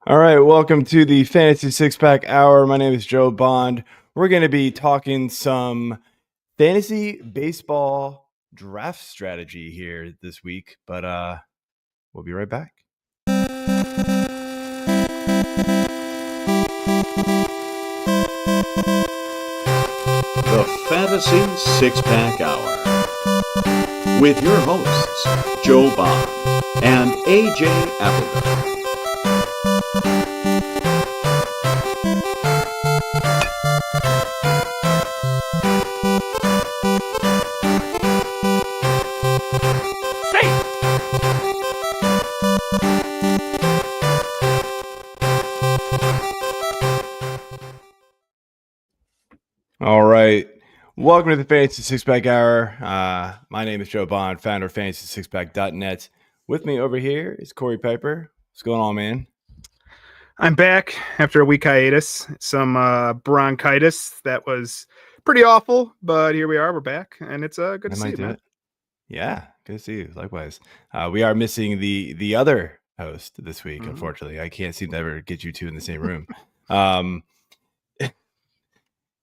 All right, welcome to the Fantasy Six Pack Hour. My name is Joe Bond. We're going to be talking some fantasy baseball draft strategy here this week, but we'll be right back. The Fantasy Six Pack Hour with your hosts, Joe Bond and AJ Applegarth. All right, welcome to the Fantasy Six Pack Hour. My name is Joe Bond, founder of FantasySixPack.net. With me over here is Corey Pieper. What's going on, man? I'm back after a week hiatus. Some bronchitis that was pretty awful, but here we are. We're back, and it's good to see you, man. Yeah, good to see you. Likewise. We are missing the other host this week, unfortunately. I can't seem to ever get you two in the same room.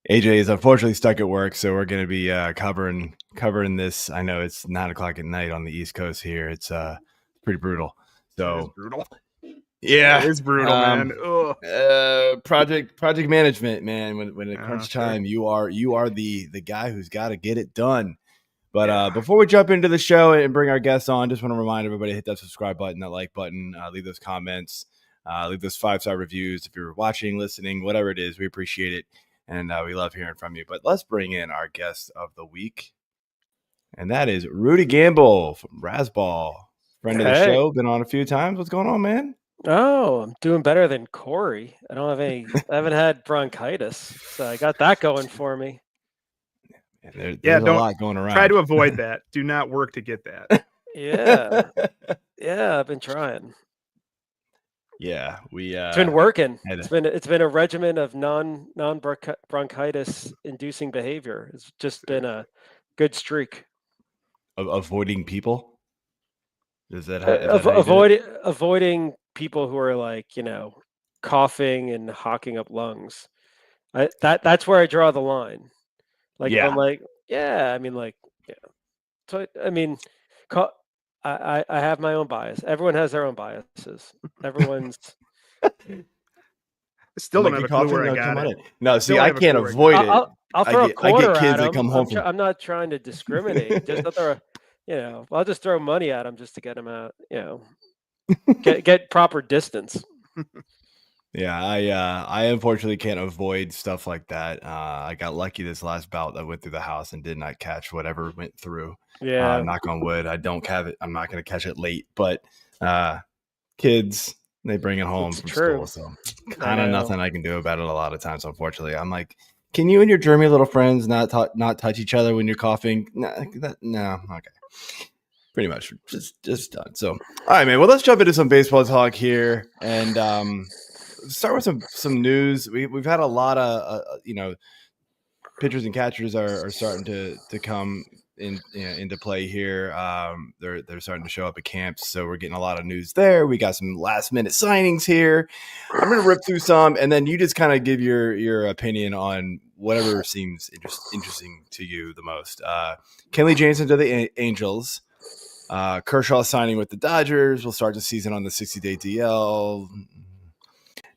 AJ is unfortunately stuck at work, so we're going to be covering this. I know it's 9:00 at night on the East Coast here. It's pretty brutal. So It's brutal. Yeah, It is brutal, man. Project management, man. When it crunch time, you are the guy who's got to get it done. But before we jump into the show and bring our guests on, just want to remind everybody, hit that subscribe button, that like button, leave those comments, leave those 5-star reviews. If you're watching, listening, whatever it is, we appreciate it. And we love hearing from you. But let's bring in our guest of the week. And that is Rudy Gamble from RazzBall. Friend of the show, been on a few times. What's going on, man? Oh, I'm doing better than Corey. I haven't had bronchitis, so I got that going for me. There's a lot going around. Try to avoid that. Do not work to get that. Yeah, I've been trying. Yeah, it's been working. It's been a regimen of non-bronchitis inducing behavior. It's just been a good streak of avoiding people. Is that avoiding people who are like, coughing and hocking up lungs? That's where I draw the line. Like, if I'm like, So I have my own bias. Everyone has their own biases. Everyone's still don't have a clue where I got it. No, see, I can't avoid it. I'll throw a quarter at kids at them. That come home I'm not trying to discriminate. Just I'll just throw money at them just to get them out. Get proper distance. Yeah, I unfortunately can't avoid stuff like that. I got lucky this last bout that went through the house and did not catch whatever went through. Yeah, knock on wood. I don't have it. I'm not going to catch it late, but kids, they bring it home from school, so kind of nothing I can do about it. A lot of times, unfortunately, I'm like, can you and your germy little friends not touch each other when you're coughing? No, okay. Pretty much just done. So, all right, man. Well, let's jump into some baseball talk here and start with some news. We've had a lot of pitchers and catchers are starting to come into play here. They're starting to show up at camps, so we're getting a lot of news there. We got some last minute signings here. I'm gonna rip through some, and then you just kind of give your opinion on whatever seems interesting to you the most. Kenley Jansen to the Angels. Kershaw signing with the Dodgers. We'll start the season on the 60-day DL.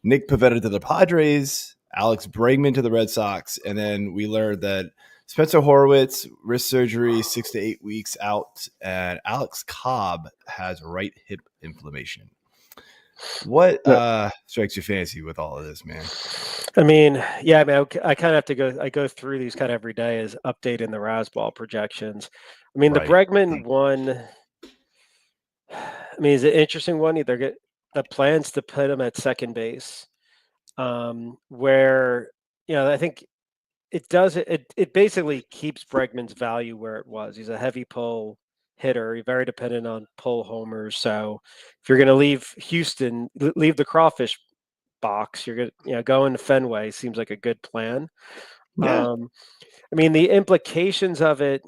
Nick Pivetta to the Padres. Alex Bregman to the Red Sox. And then we learned that Spencer Horwitz, wrist surgery, 6 to 8 weeks out. And Alex Cobb has right hip inflammation. What strikes your fancy with all of this, man? I kind of have to go. I go through these kind of every day as updating the RazzBall projections. The Bregman one. Is an interesting one. Either get the plans to put him at second base, where I think it does it basically keeps Bregman's value where it was. He's a heavy pull hitter. He's very dependent on pull homers. So if you're going to leave Houston, leave the crawfish box, you're going to go into Fenway. Seems like a good plan. Yeah. The implications of it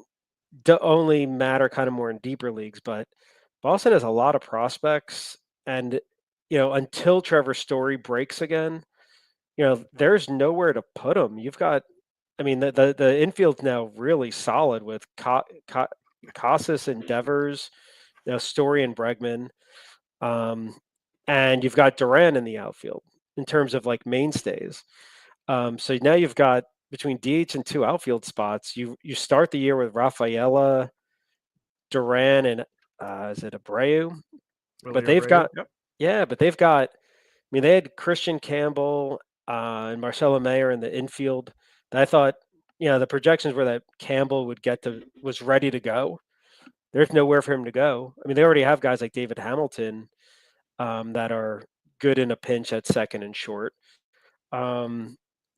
only matter kind of more in deeper leagues, but Boston has a lot of prospects, and until Trevor Story breaks again, there's nowhere to put him. You've got, I mean, the infield's now really solid with Casas and Devers, Story and Bregman, and you've got Duran in the outfield in terms of like mainstays. So now you've got between DH and 2 outfield spots. You start the year with Rafaela, Duran, and is it Abreu? But they've got, but they've got. I mean, they had Christian Campbell and Marcelo Mayer in the infield. That I thought, the projections were that Campbell was ready to go. There's nowhere for him to go. I mean, they already have guys like David Hamilton that are good in a pinch at second and short.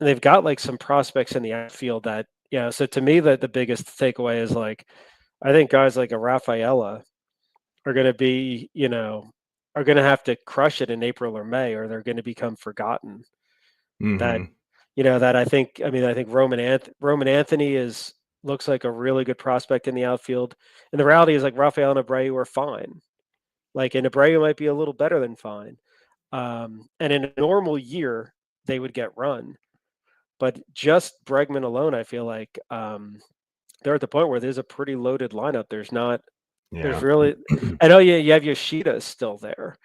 They've got like some prospects in the outfield that, so to me, the biggest takeaway is like, I think guys like a Rafaela are going to be, are going to have to crush it in April or May, or they're going to become forgotten. That, that I think Roman Anthony looks like a really good prospect in the outfield. And the reality is like Rafael and Abreu are fine. Like, and Abreu might be a little better than fine. And in a normal year, they would get run. But just Bregman alone, I feel like they're at the point where there's a pretty loaded lineup. There's really, I know you have Yoshida still there.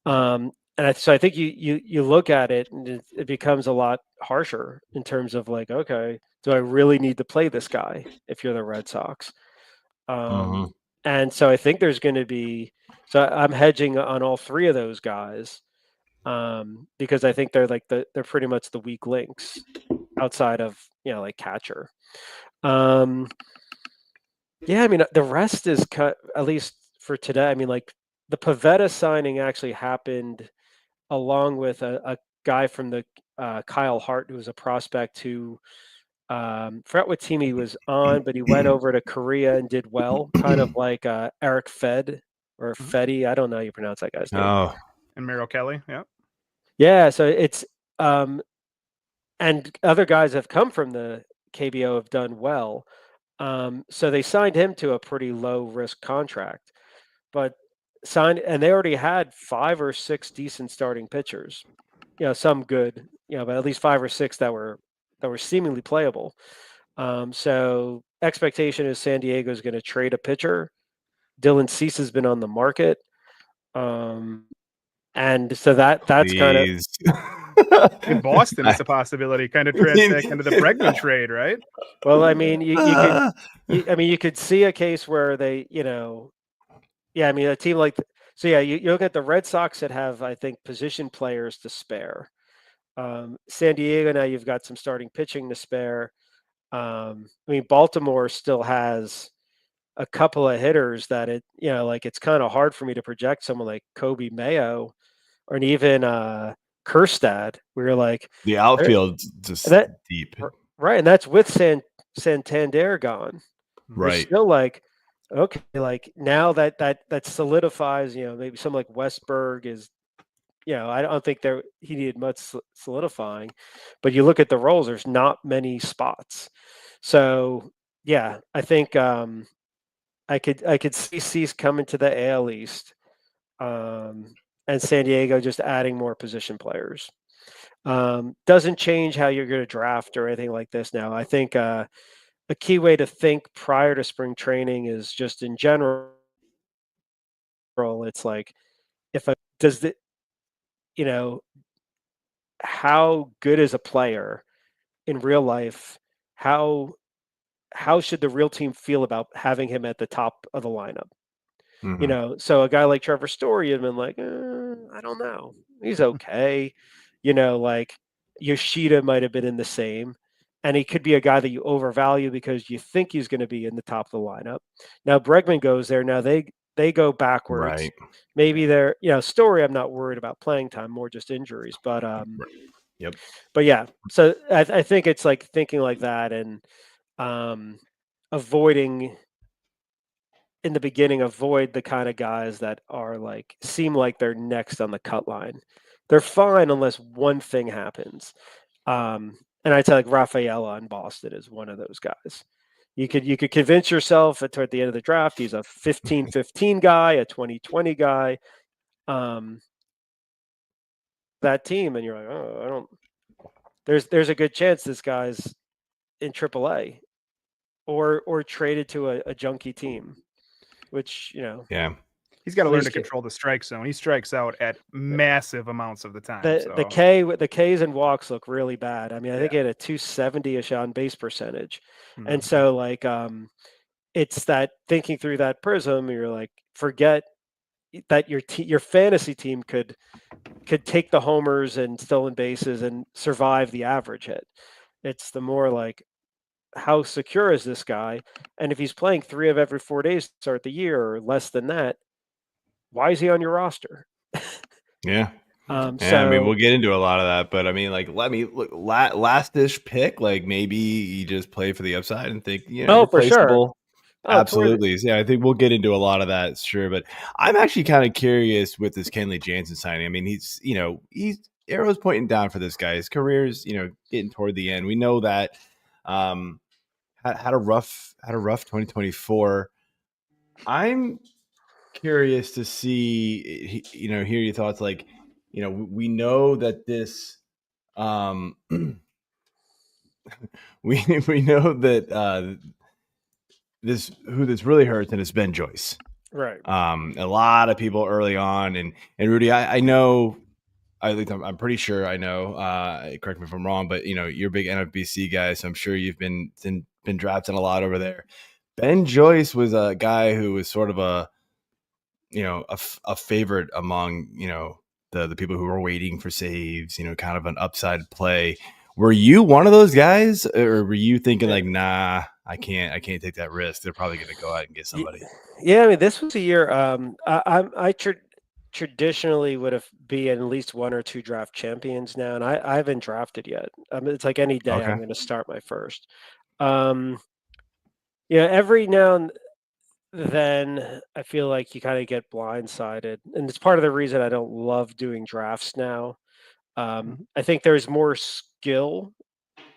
So I think you look at it and it becomes a lot harsher in terms of like, okay, do I really need to play this guy if you're the Red Sox? And so I think there's going to be, so I'm hedging on all 3 of those guys because I think they're pretty much the weak links outside of, like catcher. I mean, the rest is cut, at least for today. I mean, like the Pivetta signing actually happened along with a guy from the Kyle Hart, who was a prospect who forgot what team he was on, but he went over to Korea and did well, kind of like Eric Fed or Fetty. I don't know how you pronounce that guy's name. Oh, and Merrill Kelly, yeah. Yeah, so it's and other guys have come from the KBO have done well. So they signed him to a pretty low risk contract, but and they already had 5 or 6 decent starting pitchers, some good, but at least 5 or 6 that were seemingly playable. So expectation is San Diego is going to trade a pitcher. Dylan Cease has been on the market. And so that's kind of in Boston, it's a possibility, kind of transact into the Bregman trade, right? Well, I mean, you could see a case where they, I mean, a team like, you look at the Red Sox that have, I think, position players to spare. San Diego, now you've got some starting pitching to spare. I mean, Baltimore still has a couple of hitters that it's kind of hard for me to project someone like Kobe Mayo or even Kerstad, where you're like the outfield just deep, right? And that's with Santander gone, right? You're still like, okay, like now that solidifies, maybe someone like Westberg is, I don't think he needed much solidifying, but you look at the roles, there's not many spots. So yeah, I think I could see Cease coming to the AL East. And San Diego just adding more position players. Doesn't change how you're going to draft or anything like this now. I think a key way to think prior to spring training is just in general, it's like, how good is a player in real life? How should the real team feel about having him at the top of the lineup? So a guy like Trevor Story had been like, I don't know. He's okay. Like Yoshida might have been in the same. And he could be a guy that you overvalue because you think he's going to be in the top of the lineup. Now Bregman goes there. Now they go backwards. Right. Maybe they're, Story, I'm not worried about playing time, more just injuries. But yep. But yeah, so I think it's like thinking like that and avoiding in the beginning, avoid the kind of guys that are like, seem like they're next on the cut line. They're fine unless one thing happens. And I'd say like Rafaela in Boston is one of those guys. You could convince yourself toward the end of the draft, he's a 15-15 guy, a 20-20 guy. that team, and you're like, oh, I don't. There's a good chance this guy's in AAA or traded to a junkie team, which Yeah. He's got to learn to control the strike zone. He strikes out at massive amounts of the time. The Ks and walks look really bad. I mean, I think he had a 270-ish on base percentage, and so like it's that thinking through that prism. You're like, forget that your fantasy team could take the homers and stolen bases and survive the average hit. It's the more like, how secure is this guy? And if he's playing 3 of every 4 days to start the year or less than that, why is he on your roster? Yeah. So, I mean, we'll get into a lot of that, but I mean, like, let me look last-ish pick. Like, maybe you just play for the upside and think, for sure. Absolutely. Yeah, I think we'll get into a lot of that, sure. But I'm actually kind of curious with this Kenley Jansen signing. I mean, he's arrows pointing down for this guy. His career's, getting toward the end. We know that. Had a rough 2024. I'm curious to see, hear your thoughts. Like, we know that this, we know that this really hurts, and it's Ben Joyce. Right. A lot of people early on, and Rudy, I know, I'm pretty sure I know. Correct me if I'm wrong, but you're a big NFBC guy, so I'm sure you've been drafting a lot over there. Ben Joyce was a guy who was sort of a favorite among the people who were waiting for saves. Kind of an upside play. Were you one of those guys, or were you thinking like, nah, I can't take that risk? They're probably going to go out and get somebody. Yeah, I mean, this was a year. I traditionally would have been at least 1 or 2 draft champions now, and I haven't drafted yet. It's like any day I'm going to start my first. Every now and then I feel like you kind of get blindsided, and it's part of the reason I don't love doing drafts now. I think there's more skill,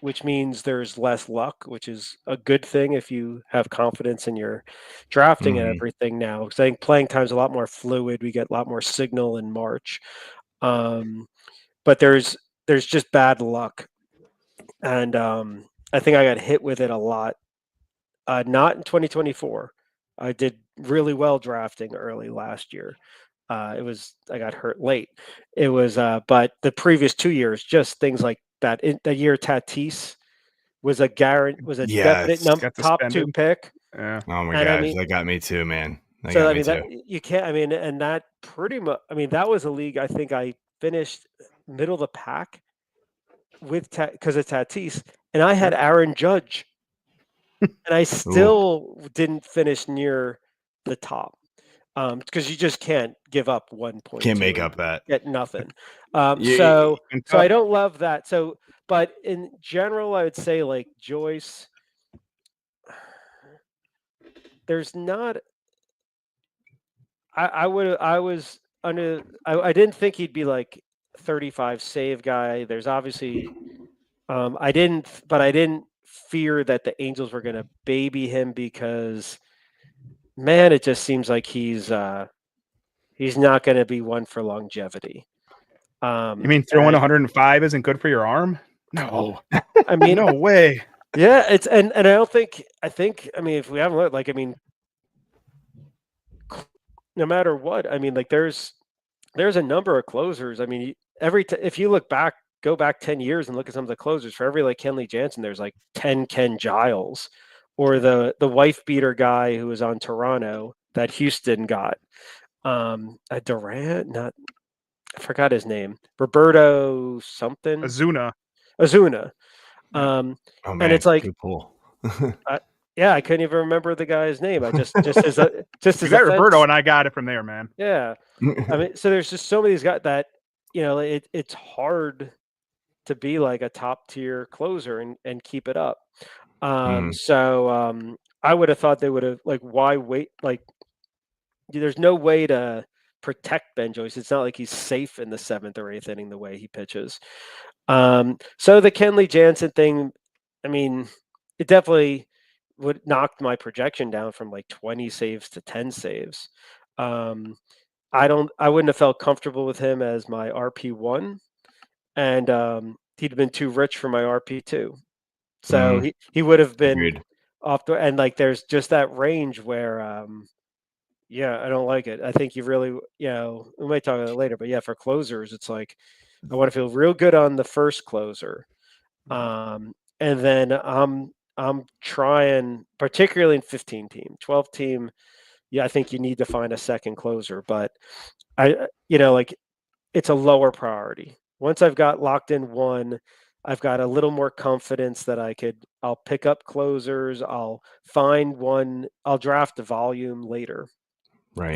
which means there's less luck, which is a good thing if you have confidence in your drafting and everything now. Because I think playing time's a lot more fluid. We get a lot more signal in March. But there's just bad luck. And I think I got hit with it a lot. Not in 2024. I did really well drafting early last year. I got hurt late. It was, but the previous 2 years, just things like that. The year Tatis was definite top 2 pick. Yeah. Oh my gosh, that got me too, man. You can't. I mean, and that pretty much. I mean, that was a league. I think I finished middle of the pack because of Tatis, and I had Aaron Judge, and I still didn't finish near the top. Because you just can't give up 1 point. Can't make up that. Get nothing. So I don't love that. So, but in general, I would say like Joyce, there's not. I didn't think he'd be like 35 save guy. There's obviously, I didn't fear that the Angels were going to baby him because, man, it just seems like he's not going to be one for longevity. You mean throwing 105 isn't good for your arm? No. I mean, no way. Yeah, it's and I don't think I mean, if we haven't looked, like, I mean, no matter what, I mean, like there's a number of closers. I mean, if you go back 10 years and look at some of the closers, for every like Kenley Jansen, there's like 10 Ken Giles, or the wife beater guy who was on Toronto that Houston got. Durant, I forgot his name. Roberto something. Azuna. Man, and it's like, cool. yeah, I couldn't even remember the guy's name. I just as Roberto, and I got it from there, man. Yeah, I mean, so there's just so many of these guys that it's hard to be like a top tier closer and keep it up. So I would have thought they would have, like, why wait? Like, there's no way to protect Ben Joyce. It's not like he's safe in the 7th or 8th inning the way he pitches. So the Kenley Jansen thing, I mean, it definitely would knock my projection down from like 20 saves to 10 saves. I wouldn't have felt comfortable with him as my RP1. and he'd been too rich for my RP2. So he would have been Agreed. off the, and like there's just that range where yeah, I don't like it. I think you really, we might talk about it later, but yeah, for closers, it's like I want to feel real good on the first closer. And then I'm trying, particularly in 15 team, 12 team, yeah, I think you need to find a second closer, but like it's a lower priority. Once I've got locked in one, I've got a little more confidence that I'll pick up closers. I'll find one. I'll draft a volume later. Right.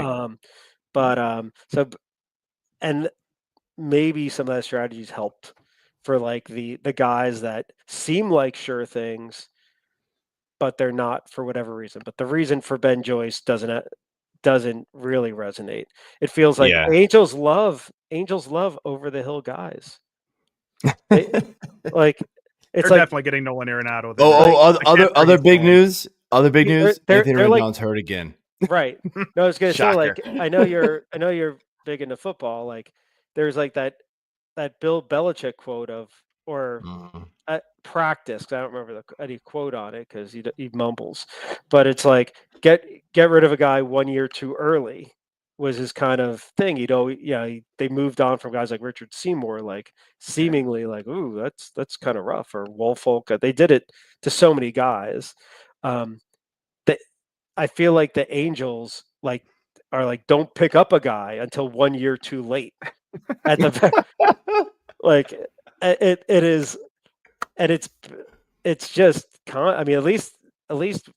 And maybe some of that strategies helped for like the guys that seem like sure things, but they're not for whatever reason. But the reason for Ben Joyce doesn't really resonate. It feels like Angels love over the hill guys. Like they're like, definitely getting Nolan Arenado. Other big news. Other big news. Anthony Rendon's hurt again. Right. No, I was gonna say, like, I know you're big into football. Like, there's like that Bill Belichick quote of, or at practice. I don't remember any quote on it because he mumbles, but it's like get rid of a guy 1 year too early was his kind of thing. They moved on from guys like Richard Seymour, like seemingly like, ooh, that's kind of rough, or Woolfolk. They did it to so many guys. I feel like the Angels are like, don't pick up a guy until 1 year too late. At the like it is, and it's just I mean, at least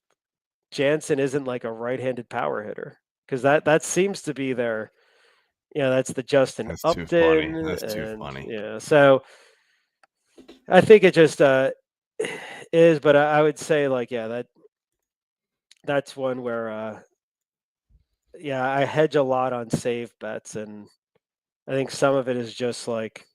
Jansen isn't like a right-handed power hitter, because that seems to be their, that's the Justin Upton. That's too funny. Yeah, so I think it just is, but I would say like, yeah, that's one where I hedge a lot on save bets, and I think some of it is just like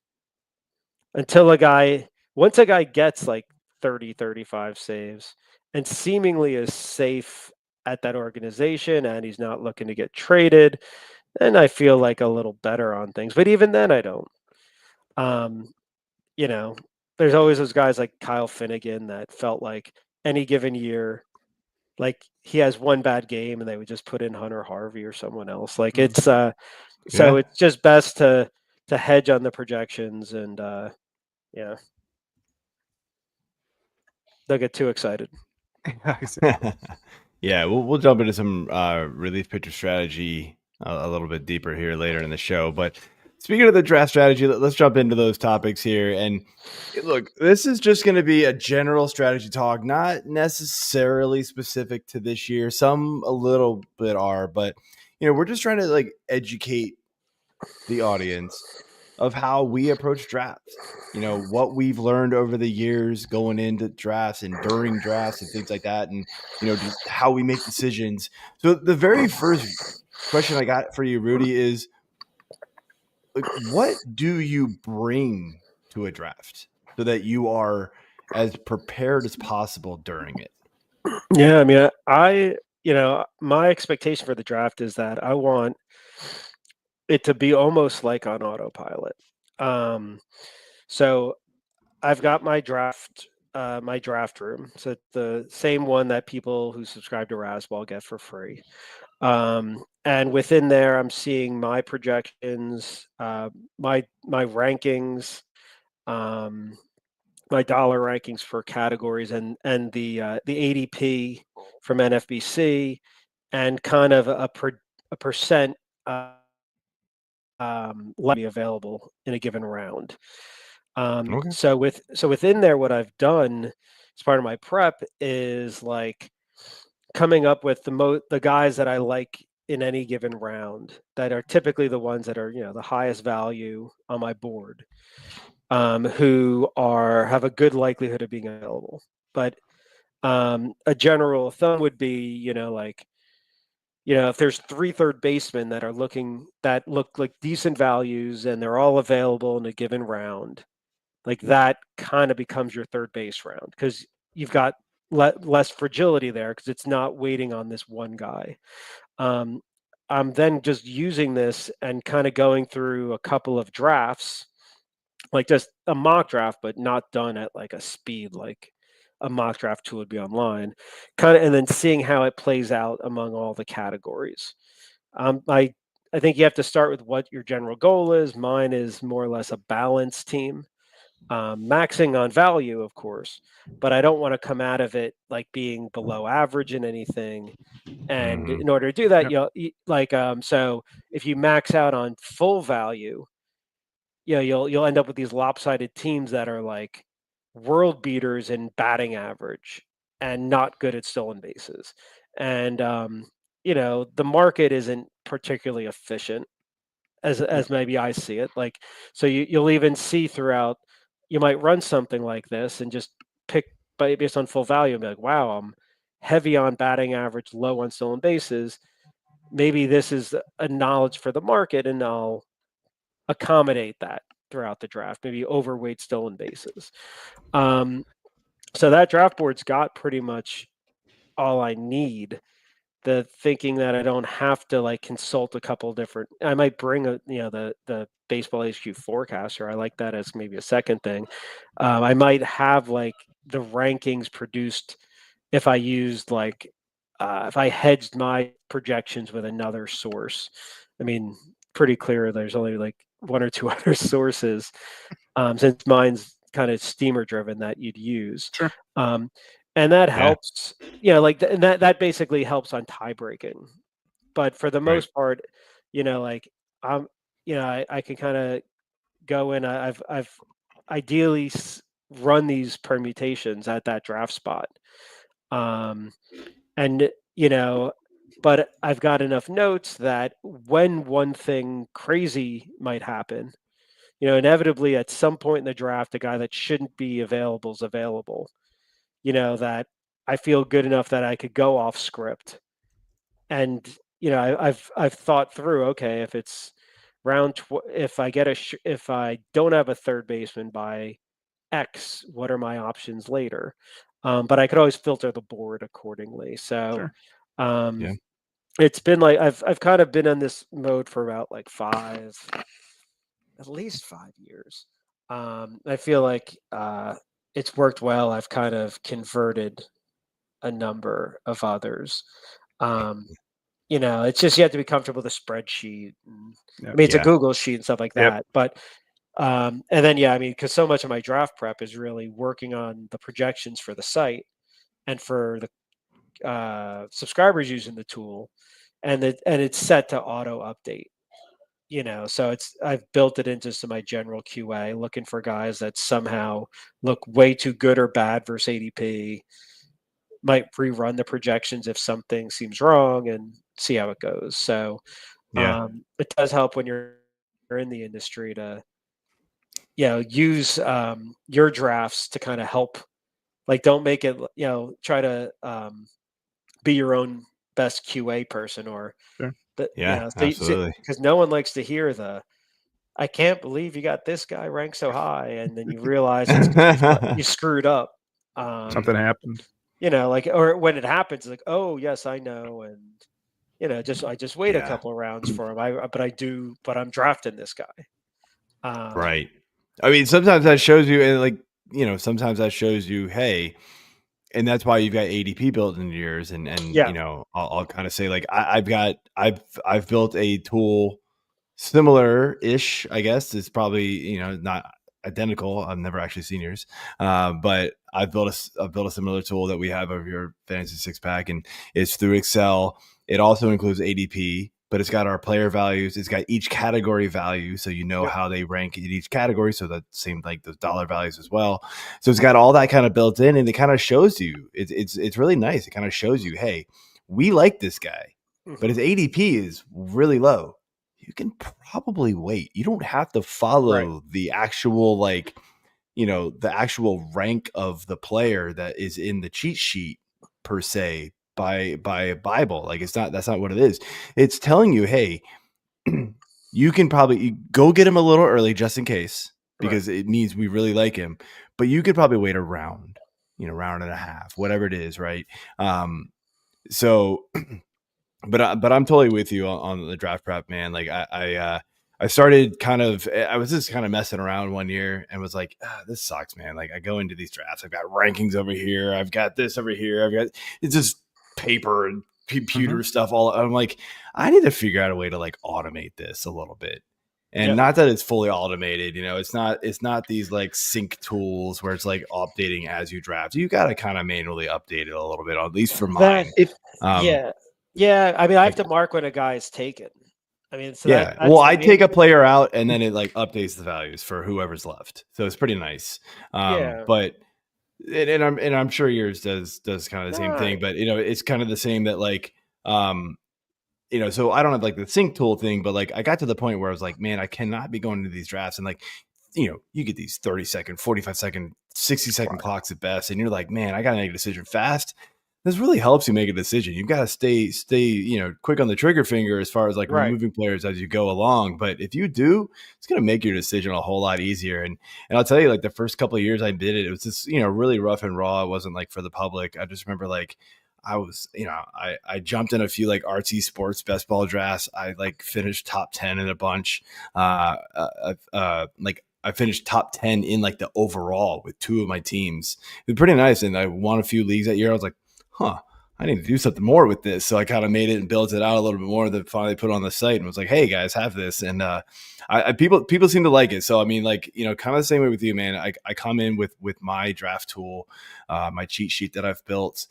once a guy gets like 30, 35 saves and seemingly is safe at that organization and he's not looking to get traded, then I feel like a little better on things. But even then I don't. There's always those guys like Kyle Finnegan that felt like any given year, like he has one bad game and they would just put in Hunter Harvey or someone else. Like it's so it's just best to hedge on the projections, and they'll get too excited. Yeah, we'll jump into some relief pitcher strategy a little bit deeper here later in the show. But speaking of the draft strategy, let's jump into those topics here. And look, this is just going to be a general strategy talk, not necessarily specific to this year. Some a little bit are, but we're just trying to like educate the audience of how we approach drafts. What we've learned over the years going into drafts and during drafts and things like that, and just how we make decisions. So the very first question I got for you, Rudy, is like, what do you bring to a draft so that you are as prepared as possible during it? Yeah, I mean, my expectation for the draft is that I want it to be almost like on autopilot. So I've got my draft room. So the same one that people who subscribe to RazzBall get for free. And within there, I'm seeing my projections, my rankings, my dollar rankings for categories, and the ADP from NFBC, and kind of a percent be available in a given round. Okay. So within there, what I've done as part of my prep is like coming up with the guys that I like in any given round, that are typically the ones that are the highest value on my board, who have a good likelihood of being available. But a general of thumb would be if there's 3 third basemen that look like decent values and they're all available in a given round, like that kind of becomes your third base round, because you've got less fragility there because it's not waiting on this one guy. I'm then just using this and kind of going through a couple of drafts like just a mock draft, but not done at like a speed like a mock draft tool would be online, kind of, and then seeing how it plays out among all the categories. I think you have to start with what your general goal is. Mine is more or less a balanced team, maxing on value, of course, but I don't want to come out of it like being below average in anything. And in order to do that, so if you max out on full value, you'll end up with these lopsided teams that are like world beaters in batting average and not good at stolen bases. And the market isn't particularly efficient as maybe I see it. Like, so you'll even see throughout, you might run something like this and just pick based on full value and be like, wow, I'm heavy on batting average, low on stolen bases. Maybe this is a knowledge for the market, and I'll accommodate that throughout the draft, maybe overweight stolen bases. So that draft board's got pretty much all I need. The thinking that I don't have to like consult a couple different, I might bring the baseball HQ forecaster. I like that as maybe a second thing. I might have like the rankings produced if I used if I hedged my projections with another source. I mean, pretty clear there's only like one or two other sources, since mine's kind of steamer driven, that you'd use. Sure. And that helps, and that basically helps on tie breaking. But for the most part, I can kind of go in. I've ideally run these permutations at that draft spot, and but I've got enough notes that when one thing crazy might happen, inevitably at some point in the draft, a guy that shouldn't be available is available. That I feel good enough that I could go off script, and I've thought through. Okay, if it's if I get if I don't have a third baseman by X, what are my options later? But I could always filter the board accordingly. So, Sure. It's been like I've kind of been in this mode for about like at least 5 years. I feel like it's worked well. I've kind of converted a number of others. It's just you have to be comfortable with a spreadsheet. It's a Google sheet and stuff like that. But and then because so much of my draft prep is really working on the projections for the site and for the subscribers using the tool, and it's set to auto update. So I've built it into my general QA, looking for guys that somehow look way too good or bad versus ADP. Might rerun the projections if something seems wrong and see how it goes. So it does help when you're in the industry to use your drafts to kind of help. Like, don't make it, try to be your own best QA person or sure. Absolutely. Because no one likes to hear I can't believe you got this guy ranked so high, and then you realize you screwed up. Something happened. Or when it happens, like, oh yes, I know, and I just wait a couple of rounds for him. But I'm drafting this guy. Right. I mean, sometimes that shows you, and sometimes that shows you, hey, and that's why you've got ADP built into yours. And I'll kind of say, like, I've built a tool similar-ish, I guess. It's probably, not identical. I've never actually seen yours. But I've built a similar tool that we have of your fantasy six pack, and it's through Excel. It also includes ADP, but it's got our player values. It's got each category value, so how they rank in each category. So that seemed like those dollar values as well. So it's got all that kind of built in, and it kind of shows you. It's really nice. It kind of shows you, hey, we like this guy, but his ADP is really low. You can probably wait. You don't have to follow the actual the actual rank of the player that is in the cheat sheet per se. By a Bible. Like, that's not what it is. It's telling you, hey, you can probably go get him a little early just in case, because it means we really like him, but you could probably wait a round, round and a half, whatever it is. Right. So, but I'm totally with you on the draft prep, man. Like I I started I was just kind of messing around one year and was like, this sucks, man. Like I go into these drafts, I've got rankings over here, I've got this over here, it's just paper and computer stuff all. I'm like, I need to figure out a way to like automate this a little bit. And not that it's fully automated, it's not these like sync tools where it's like updating as you draft. You got to kind of manually update it a little bit, at least for mine. Yeah. I mean, I have to mark when a guy is taken. I mean, so I take a player out and then it like updates the values for whoever's left. So it's pretty nice. But and I'm sure yours does kind of the same thing, but it's kind of the same that like, so I don't have like the sync tool thing, but like I got to the point where I was like, man, I cannot be going into these drafts and like, you get these 30-second, 45-second, 60-second clocks at best. And you're like, man, I got to make a decision fast. This really helps you make a decision. You've got to stay, quick on the trigger finger as far as like removing players as you go along. But if you do, it's going to make your decision a whole lot easier. And I'll tell you, like the first couple of years I did it, it was just, really rough and raw. It wasn't like for the public. I just remember like I was, I jumped in a few like RT Sports best ball drafts. I like finished top 10 in a bunch. I finished top 10 in like the overall with 2 of my teams. It was pretty nice. And I won a few leagues that year. I was like, I need to do something more with this. So I kind of made it and built it out a little bit more, then finally put it on the site and was like, hey guys, have this. And people seem to like it. So I mean, like, kind of the same way with you, man. I come in with my draft tool, my cheat sheet that I've built.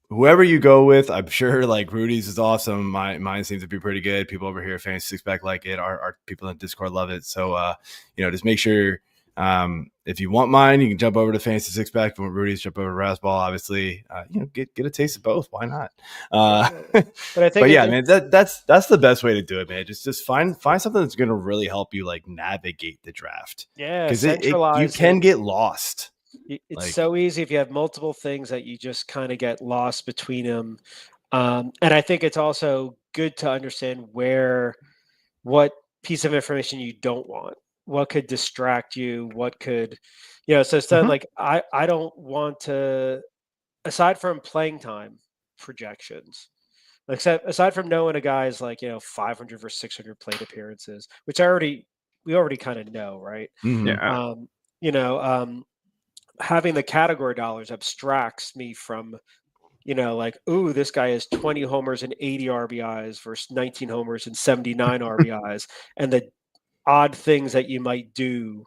Whoever you go with, I'm sure like Rudy's is awesome. Mine seems to be pretty good. People over here, Fantasy Six Pack, like it. Our people in Discord love it. So just make sure. If you want mine, you can jump over to Fantasy Six Pack. If you want Rudy's, jump over to RazzBall. Obviously, get a taste of both. Why not? But yeah, man, that's the best way to do it, man. Just find something that's going to really help you like navigate the draft. Yeah, because you can get lost. It's so easy if you have multiple things that you just kind of get lost between them. And I think it's also good to understand what piece of information you don't want. What could distract you? What could, so instead, like, I don't want to, aside from playing time projections, like aside from knowing a guy's like, 500 versus 600 plate appearances, which we already kind of know, right? Having the category dollars abstracts me from, like, ooh, this guy has 20 homers and 80 RBIs versus 19 homers and 79 RBIs, and the odd things that you might do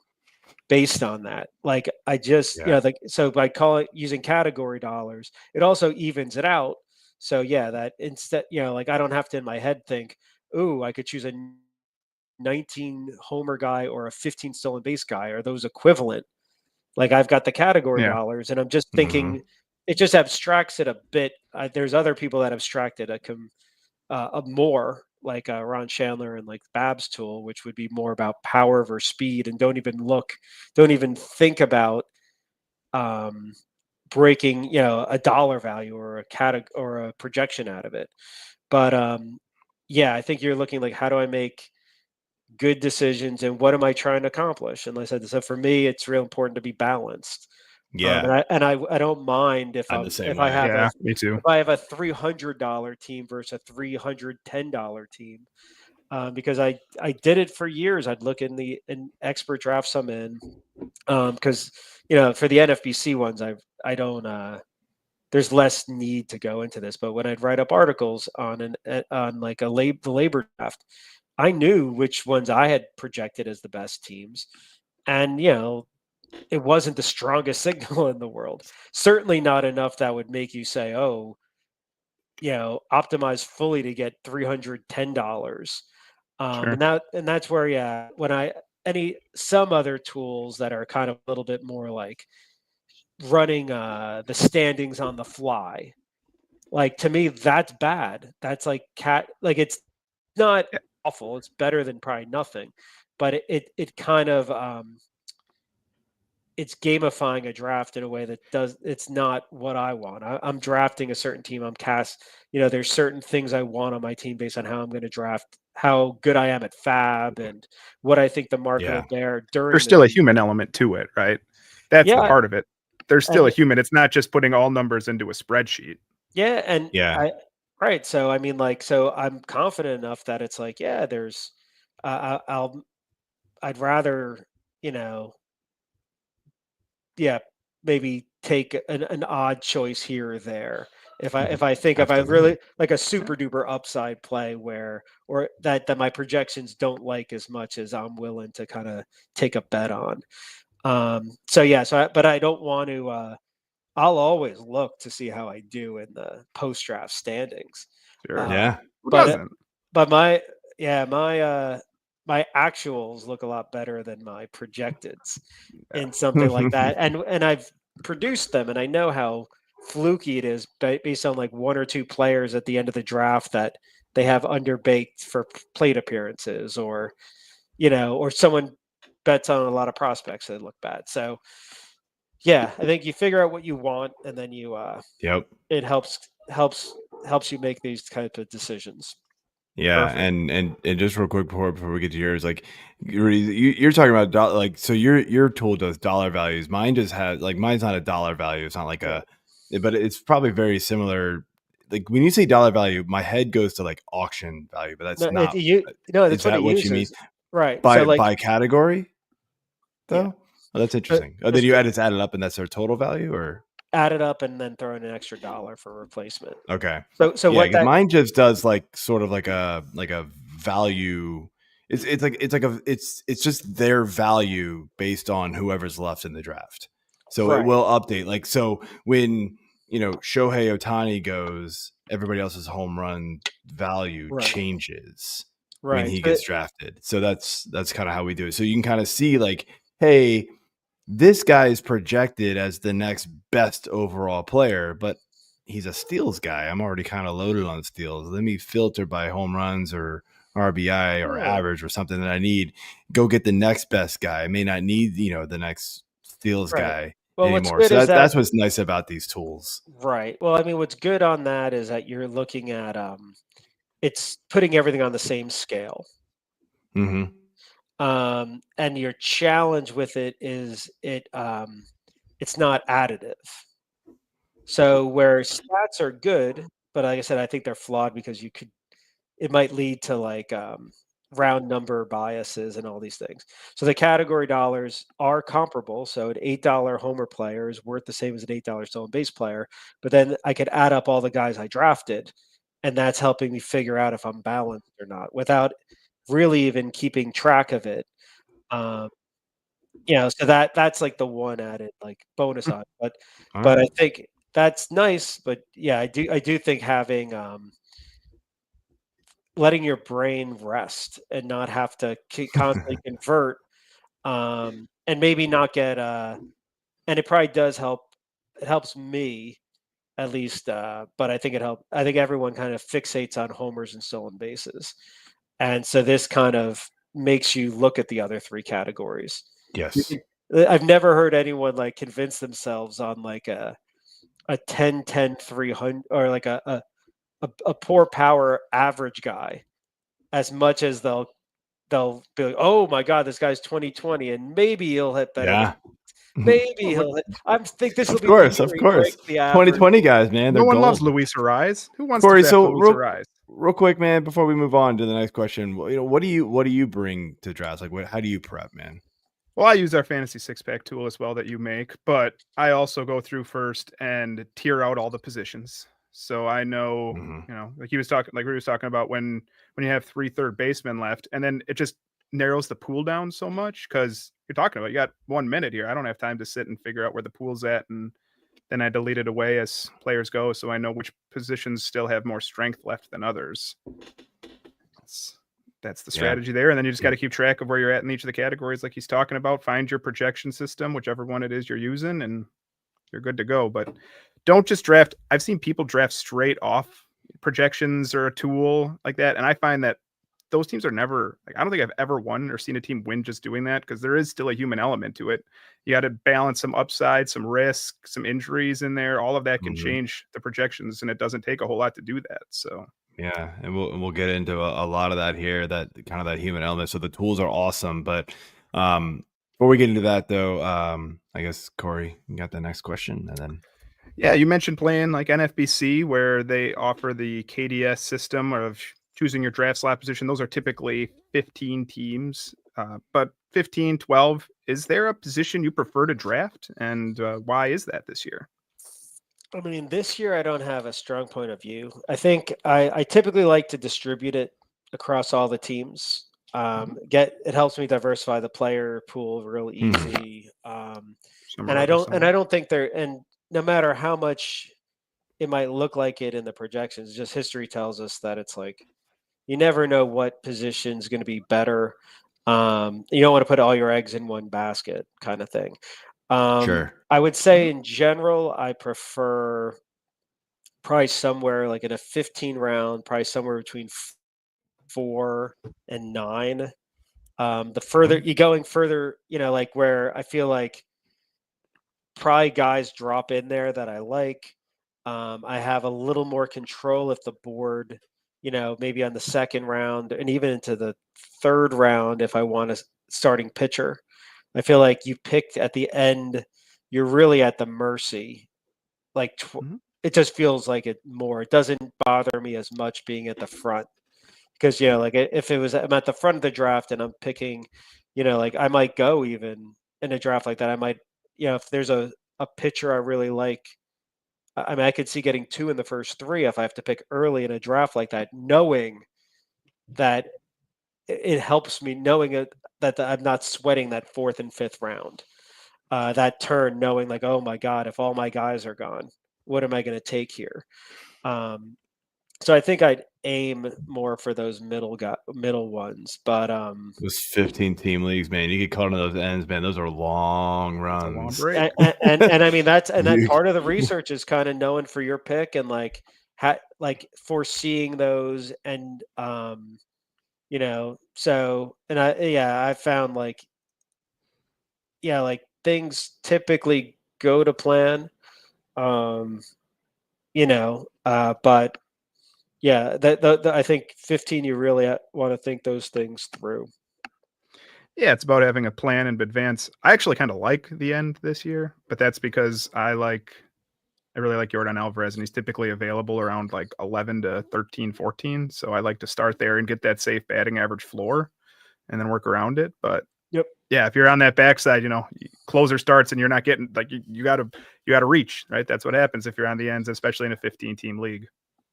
based on that. Like I just, so by using category dollars, it also evens it out. So that instead, like I don't have to in my head think, ooh, I could choose a 19 homer guy or a 15 stolen base guy. Are those equivalent? Like I've got the category dollars and I'm just thinking it just abstracts it a bit. There's other people that abstract it more, like Ron Chandler and like Bab's tool, which would be more about power versus speed, and don't even think about breaking a dollar value or a projection out of it. But I think you're looking like, how do I make good decisions and what am I trying to accomplish? And like I said, so for me, it's real important to be balanced. And I don't mind if I have me too. If I have a $300 team versus a $310 team, because I did it for years. I'd look in expert drafts I'm in, because for the NFBC ones I don't there's less need to go into this. But when I'd write up articles on like the labor draft, I knew which ones I had projected as the best teams, and it wasn't the strongest signal in the world. Certainly not enough that would make you say, oh, optimize fully to get $310. And that's where, when some other tools that are kind of a little bit more like running the standings on the fly, like to me, that's bad. That's like it's not awful. It's better than probably nothing, but it kind of, it's gamifying a draft in a way that it's not what I want. I'm drafting a certain team. There's certain things I want on my team based on how I'm going to draft, how good I am at fab, and what I think the market will bear during. There's still a human element to it, right? That's the part of it. There's still a human. It's not just putting all numbers into a spreadsheet. Yeah. And Right. So I mean, like, so I'm confident enough that it's like, yeah, there's, I'd rather, you know, yeah, maybe take an odd choice here or there. If I think if I Absolutely. really like a super duper upside play where or that my projections don't like as much as I'm willing to kind of take a bet on. So yeah, but I don't want to. I'll always look to see how I do in the post draft standings. Sure. Um, Yeah. Who but doesn't? but my actuals look a lot better than my projecteds in something like that. And I've produced them, and I know how fluky it is based on like one or two players at the end of the draft that they have underbaked for plate appearances, or or someone bets on a lot of prospects that look bad. So yeah, I think you figure out what you want, and then Yep. it helps you make these type of decisions. Yeah, Perfect. and just real quick before we get to yours, like you're talking about like so your tool does dollar values. Mine just has like mine's not a dollar value. It's not like Right. but it's probably very similar. Like when you say dollar value, my head goes to like auction value, but that's No, not. that's Is what it that what you mean uses. Right. So like by category yeah. though? Oh, that's So interesting. Oh, then just you add it up, and that's their total value, or add it up and then throw in an extra dollar for replacement. okay. So Yeah, what because that mine just does like sort of like a value. It's just their value based on whoever's left in the draft. So it right, will update. Like so when Shohei Otani goes, everybody else's home run value right, changes when right. he So gets drafted. So that's kind of how we do it. So you can kind of see like, hey, this guy is projected as the next best overall player, but he's a steals guy. I'm already kind of loaded on steals. Let me filter by home runs or RBI or yeah, average or something that I need. Go get the next best guy. I may not need, the next steals right. guy Well, what's anymore. good So is that that's what's nice about these tools. right. Well, I mean, what's good on that is that you're looking at it's putting everything on the same scale. Mm-hmm. And your challenge with it is it's not additive. So where stats are good, but like I said, I think they're flawed because it might lead to like round number biases and all these things. So the category dollars are comparable. So an $8 homer player is worth the same as an $8 stolen base player. But then I could add up all the guys I drafted, and that's helping me figure out if I'm balanced or not without really even keeping track of it. Um, so that's like the one added like bonus on it. All But I right. think that's nice. But yeah, I do think having letting your brain rest and not have to constantly convert, and maybe not get and it probably does help. It helps me at least, but I think I think everyone kind of fixates on homers and stolen bases, and so this kind of makes you look at the other three categories. You Yes. can, I've never heard anyone like convince themselves on like a 10-10-300 or like a poor power average guy as much as they'll be like, "Oh my god, this guy's 2020 and maybe he'll hit better than Yeah. maybe he'll hit." I think this will Of be the course. year Of he course. breaks the average. 2020 guys, man, they're No one loves gold. Luis Ariz. Who wants to Corey, draft so Luis Ariz? real quick, man, before we move on to the next question, what do you bring to drafts? Like, how do you prep, man? Well, I use our fantasy six pack tool as well that you make, but I also go through first and tier out all the positions. So I know, Mm-hmm. like we was talking about when you have 3 third basemen left, and then it just narrows the pool down so much because you're talking about you got 1 minute here. I don't have time to sit and figure out where the pool's at, and then I delete it away as players go, so I know which positions still have more strength left than others. That's the Yeah. strategy there. And then you just got to keep track of where you're at in each of the categories, like he's talking about. Find your projection system, whichever one it is you're using, and you're good to go. But don't just draft. I've seen people draft straight off projections or a tool like that. And I find that those teams are never like, I don't think I've ever won or seen a team win just doing that because there is still a human element to it. You got to balance some upside, some risk, some injuries in there. All of that can Mm-hmm. change the projections, and it doesn't take a whole lot to do that. So Yeah, and we'll get into a lot of that here, that kind of that human element. So the tools are awesome, but before we get into that though, I guess Corey, you got the next question, and then Yeah, you mentioned playing like NFBC, where they offer the KDS system of choosing your draft slot position. Those are typically 15 teams, but 15, 12. Is there a position you prefer to draft, and why is that this year? I mean, this year I don't have a strong point of view. I think I typically like to distribute it across all the teams. It helps me diversify the player pool real easy. And I don't think and no matter how much it might look like it in the projections, just history tells us that it's like you never know what position is going to be better. You don't want to put all your eggs in one basket, kind of thing. Sure. I would say in general, I prefer probably somewhere like in a 15 round, probably somewhere between 4 and 9. The further you going further, like where I feel like probably guys drop in there that I like. I have a little more control if the board, maybe on the second round and even into the third round, if I want a starting pitcher. I feel like you picked at the end, you're really at the mercy. Like it just feels like it more. It doesn't bother me as much being at the front because, like if I'm at the front of the draft and I'm picking, like I might go even in a draft like that. I might, if there's a pitcher I really like, I mean, I could see getting 2 in the first 3 if I have to pick early in a draft like that, knowing that it helps me knowing that I'm not sweating that 4th and 5th round, that turn, knowing like, oh my God, if all my guys are gone, what am I going to take here? So I think I'd aim more for those middle ones, but those 15-team leagues, man, you get caught on those ends, man. Those are long runs. And I mean that part of the research is kind of knowing for your pick and like foreseeing those and so and I found like things typically go to plan, but yeah, I think 15, you really want to think those things through. Yeah, it's about having a plan in advance. I actually kind of like the end this year, but that's because I really like Yordan Alvarez, and he's typically available around like 11 to 13, 14. So I like to start there and get that safe batting average floor and then work around it. But yeah, if you're on that backside, closer starts and you're not getting like you got to reach, right? That's what happens if you're on the ends, especially in a 15-team league.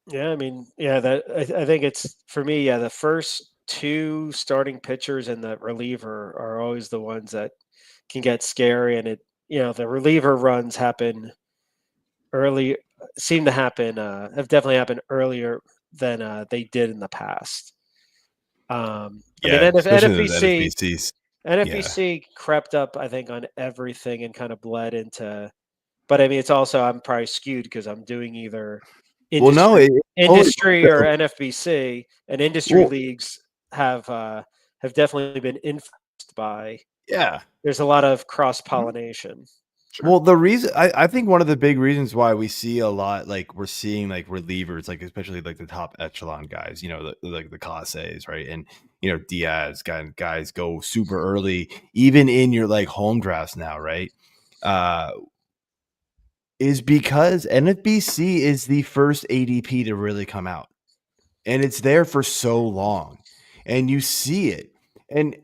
Yeah, I mean, yeah, I think it's for me. Yeah, the first 2 starting pitchers and the reliever are always the ones that can get scary, and the reliever runs happen early. Seem to happen. Have definitely happened earlier than they did in the past. I mean, NFBC crept up, I think, on everything and kind of bled into. But I mean, it's also I'm probably skewed because I'm doing either industry or NFBC, and industry leagues have definitely been influenced by. Yeah, there's a lot of cross pollination. Sure. Well, the reason I think one of the big reasons why we see a lot, like we're seeing like relievers, like especially like the top echelon guys, like the Class A's, right? And Diaz guys go super early, even in your like home drafts now, right? Is because NFBC is the first ADP to really come out, and it's there for so long, and you see it. And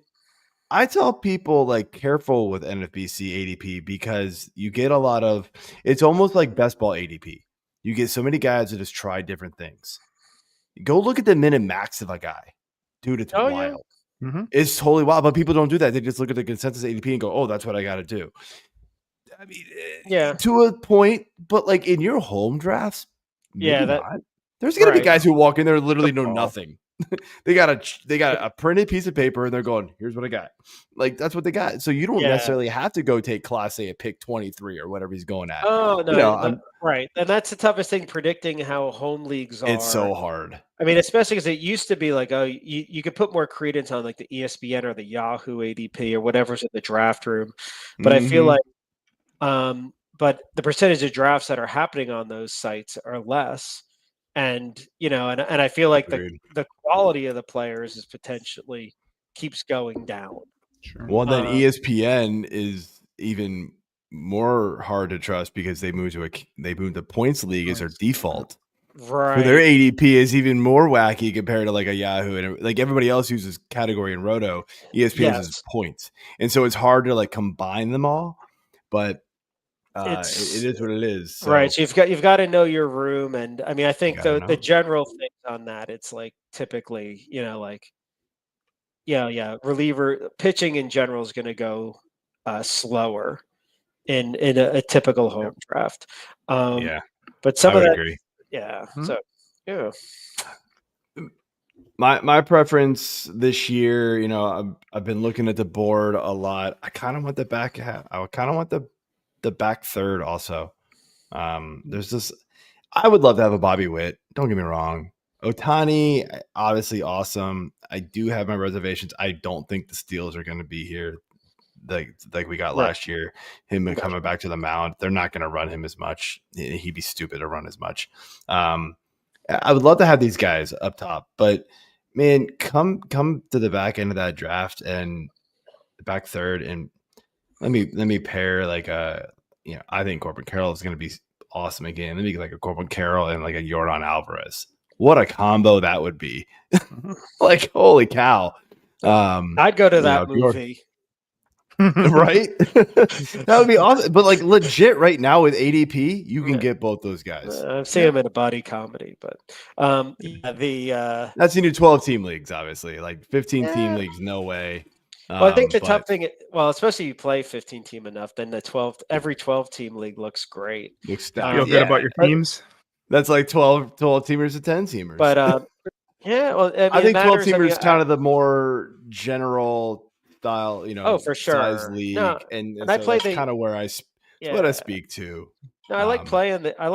I tell people like careful with NFBC ADP because you get a lot of, it's almost like best ball ADP. You get so many guys that just try different things. Go look at the minute max of a guy. Dude, it's wild. Yeah. Mm-hmm. It's totally wild, but people don't do that. They just look at the consensus ADP and go, oh, that's what I got to do. I mean, yeah, to a point, but like in your home drafts, there's going to be guys who walk in there and literally know nothing. They got a printed piece of paper and they're going, here's what I got. Like that's what they got. So you don't necessarily have to go take Class A at pick 23 or whatever he's going at. Oh no, right. And that's the toughest thing, predicting how home leagues are. It's so hard. I mean, especially because it used to be like, oh, you could put more credence on like the ESPN or the Yahoo ADP or whatever's in the draft room. But I feel like but the percentage of drafts that are happening on those sites are less. And and I feel like the quality of the players is potentially keeps going down. Sure. Well, then ESPN is even more hard to trust because they moved to points league as their default. Right. So their ADP is even more wacky compared to like a Yahoo, and like everybody else uses category and roto. ESPN uses points, and so it's hard to like combine them all. But it is what it is. So. Right. So you've got to know your room, and I mean, I think the general things on that, it's like typically, reliever pitching in general is going to go slower in a typical home draft. But some of that, agree. Yeah. So yeah. My preference this year, I've been looking at the board a lot. I kind of want the back half. I kind of want the back third also. There's this. I would love to have a Bobby Witt. Don't get me wrong. Ohtani, obviously awesome. I do have my reservations. I don't think the Steelers are going to be here like we got last year. Him coming back to the mound, they're not going to run him as much. He'd be stupid to run as much. I would love to have these guys up top, but man, come to the back end of that draft and the back third, and let me pair like I think Corbin Carroll is going to be awesome again. Let me get like a Corbin Carroll and like a Yordan Alvarez. What a combo that would be! Like holy cow! I'd go to that movie. Right? That would be awesome. But like legit right now with ADP, you can get both those guys. I've seen them in a body comedy, but that's the new 12-team leagues, obviously. Like 15-team leagues, no way. Well, I think the tough thing, especially you play 15-team enough, then every 12-team league looks great. You feel good about your teams? That's like 12 teamers to 10 teamers. But well, I think 12 teamers is kind of the more general style, for sure, size league, and so I play that's kind of where what I speak to. No, I like playing I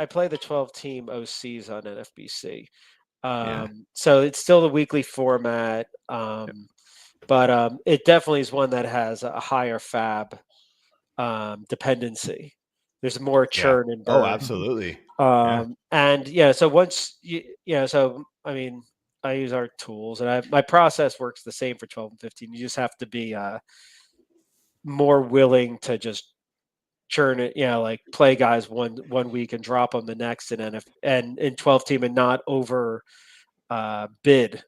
play the 12-team OCs on NFBC. So it's still the weekly format, but it definitely is one that has a higher fab dependency. There's more churn and burn. Oh, absolutely. And so once so I mean, I use our tools, and my process works the same for 12 and 15. You just have to be more willing to just churn it, like play guys one week and drop them the next, and in 12-team and not over bid.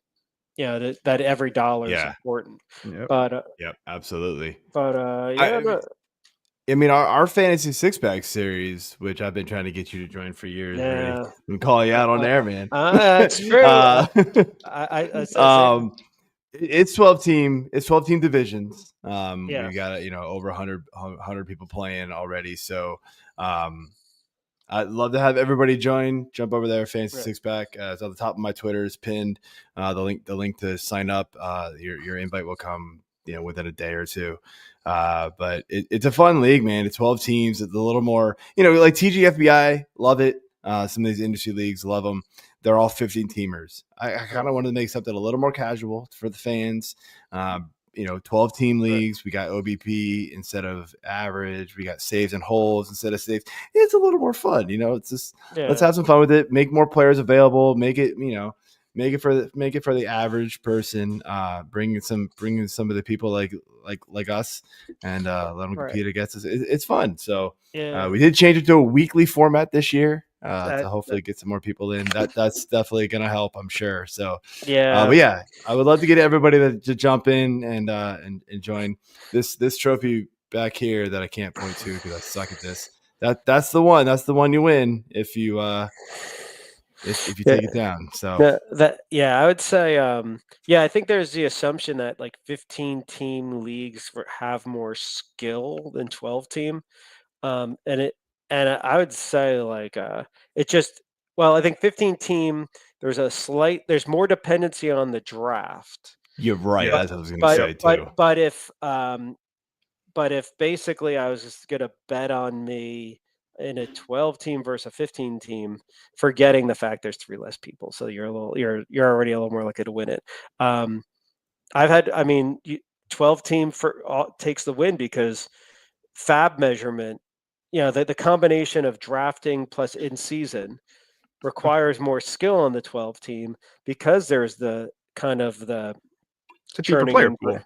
That every dollar is important. But absolutely. But I mean, our fantasy 6-pack series, which I've been trying to get you to join for years. Really. I'm calling you out on there, man. That's true. It's 12-team. It's 12-team divisions. We got over 100 people playing already. So I'd love to have everybody jump over there. Fantasy 6-pack. It's on the top of my Twitter is pinned. The link to sign up. Your invite will come within a day or two. But it's a fun league, man. It's 12 teams. It's a little more, like TGFBI, love it. Some of these industry leagues love them. They're all 15 teamers. I kind of wanted to make something a little more casual for the fans. 12 team leagues. We got OBP instead of average. We got saves and holes instead of saves. It's a little more fun. It's just let's have some fun with it. Make more players available. Make it for the average person. Bring in some of the people like us, and let them compete against us. It's fun. So we did change it to a weekly format this year to hopefully get some more people in. That's definitely going to help, I'm sure. So but I would love to get everybody to jump in and join this trophy back here that I can't point to because I suck at this. That's the one. That's the one you win if you. If you take it down. So I would say I think there's the assumption that like 15-team leagues have more skill than 12-team. And I would say like it just I think 15-team there's more dependency on the draft. You're right. That's what I was going to say too. But if basically I was just going to bet on me in a 12-team versus a 15-team, forgetting the fact there's 3 less people, so you're already a little more likely to win it. 12-team takes the win because fab measurement, the combination of drafting plus in season requires more skill on the 12-team because there's the kind of the it's a cheaper player pool.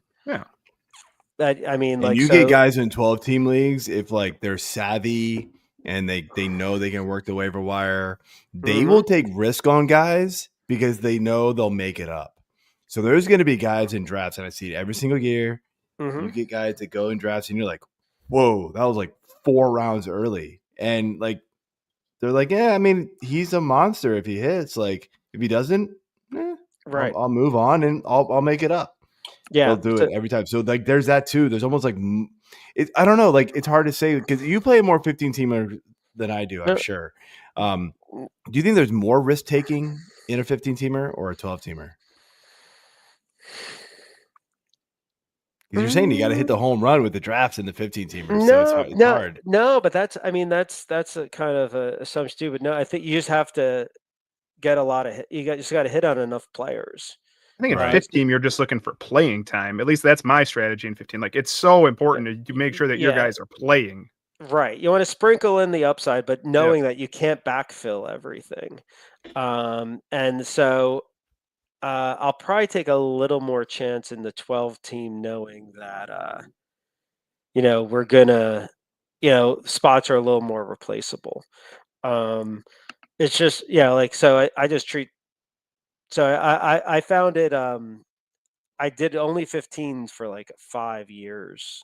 I mean, And like, you so, get guys in 12-team leagues, if like they're savvy and they know they can work the waiver wire, they will take risk on guys because they know they'll make it up. So there's going to be guys in drafts, and I see it every single year. You get guys that go in drafts, and you're like, whoa, that was like 4 rounds early. And like, they're like, yeah, I mean, he's a monster if he hits. Like, if he doesn't, right. I'll move on and I'll make it up. Yeah. They'll do it every time. So like, there's that too. There's almost like, I don't know. Like, it's hard to say because you play more 15-teamer than I do. I'm sure. Do you think there's more risk taking in a 15-teamer or a 12-teamer? Because you're saying you got to hit the home run with the drafts in the 15-teamers. So it's hard. No, but that's a kind of a assumption too. But no, I think you just have to get a lot of just got to hit on enough players. I think in 15, you're just looking for playing time. At least that's my strategy in 15. Like, it's so important to make sure that your guys are playing. Right. You want to sprinkle in the upside, but knowing that you can't backfill everything. And so I'll probably take a little more chance in the 12-team, knowing that, we're going to, spots are a little more replaceable. It's just, like, so I just treat, so I found it, I did only 15s for like 5 years.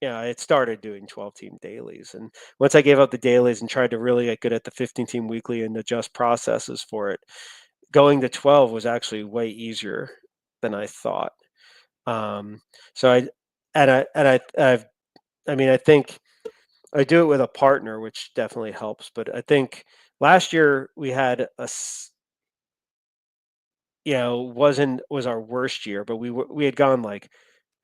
I started doing 12-team dailies. And once I gave up the dailies and tried to really get good at the 15-team weekly and adjust processes for it, going to 12 was actually way easier than I thought. I think I do it with a partner, which definitely helps. But I think last year we had was our worst year, but we had gone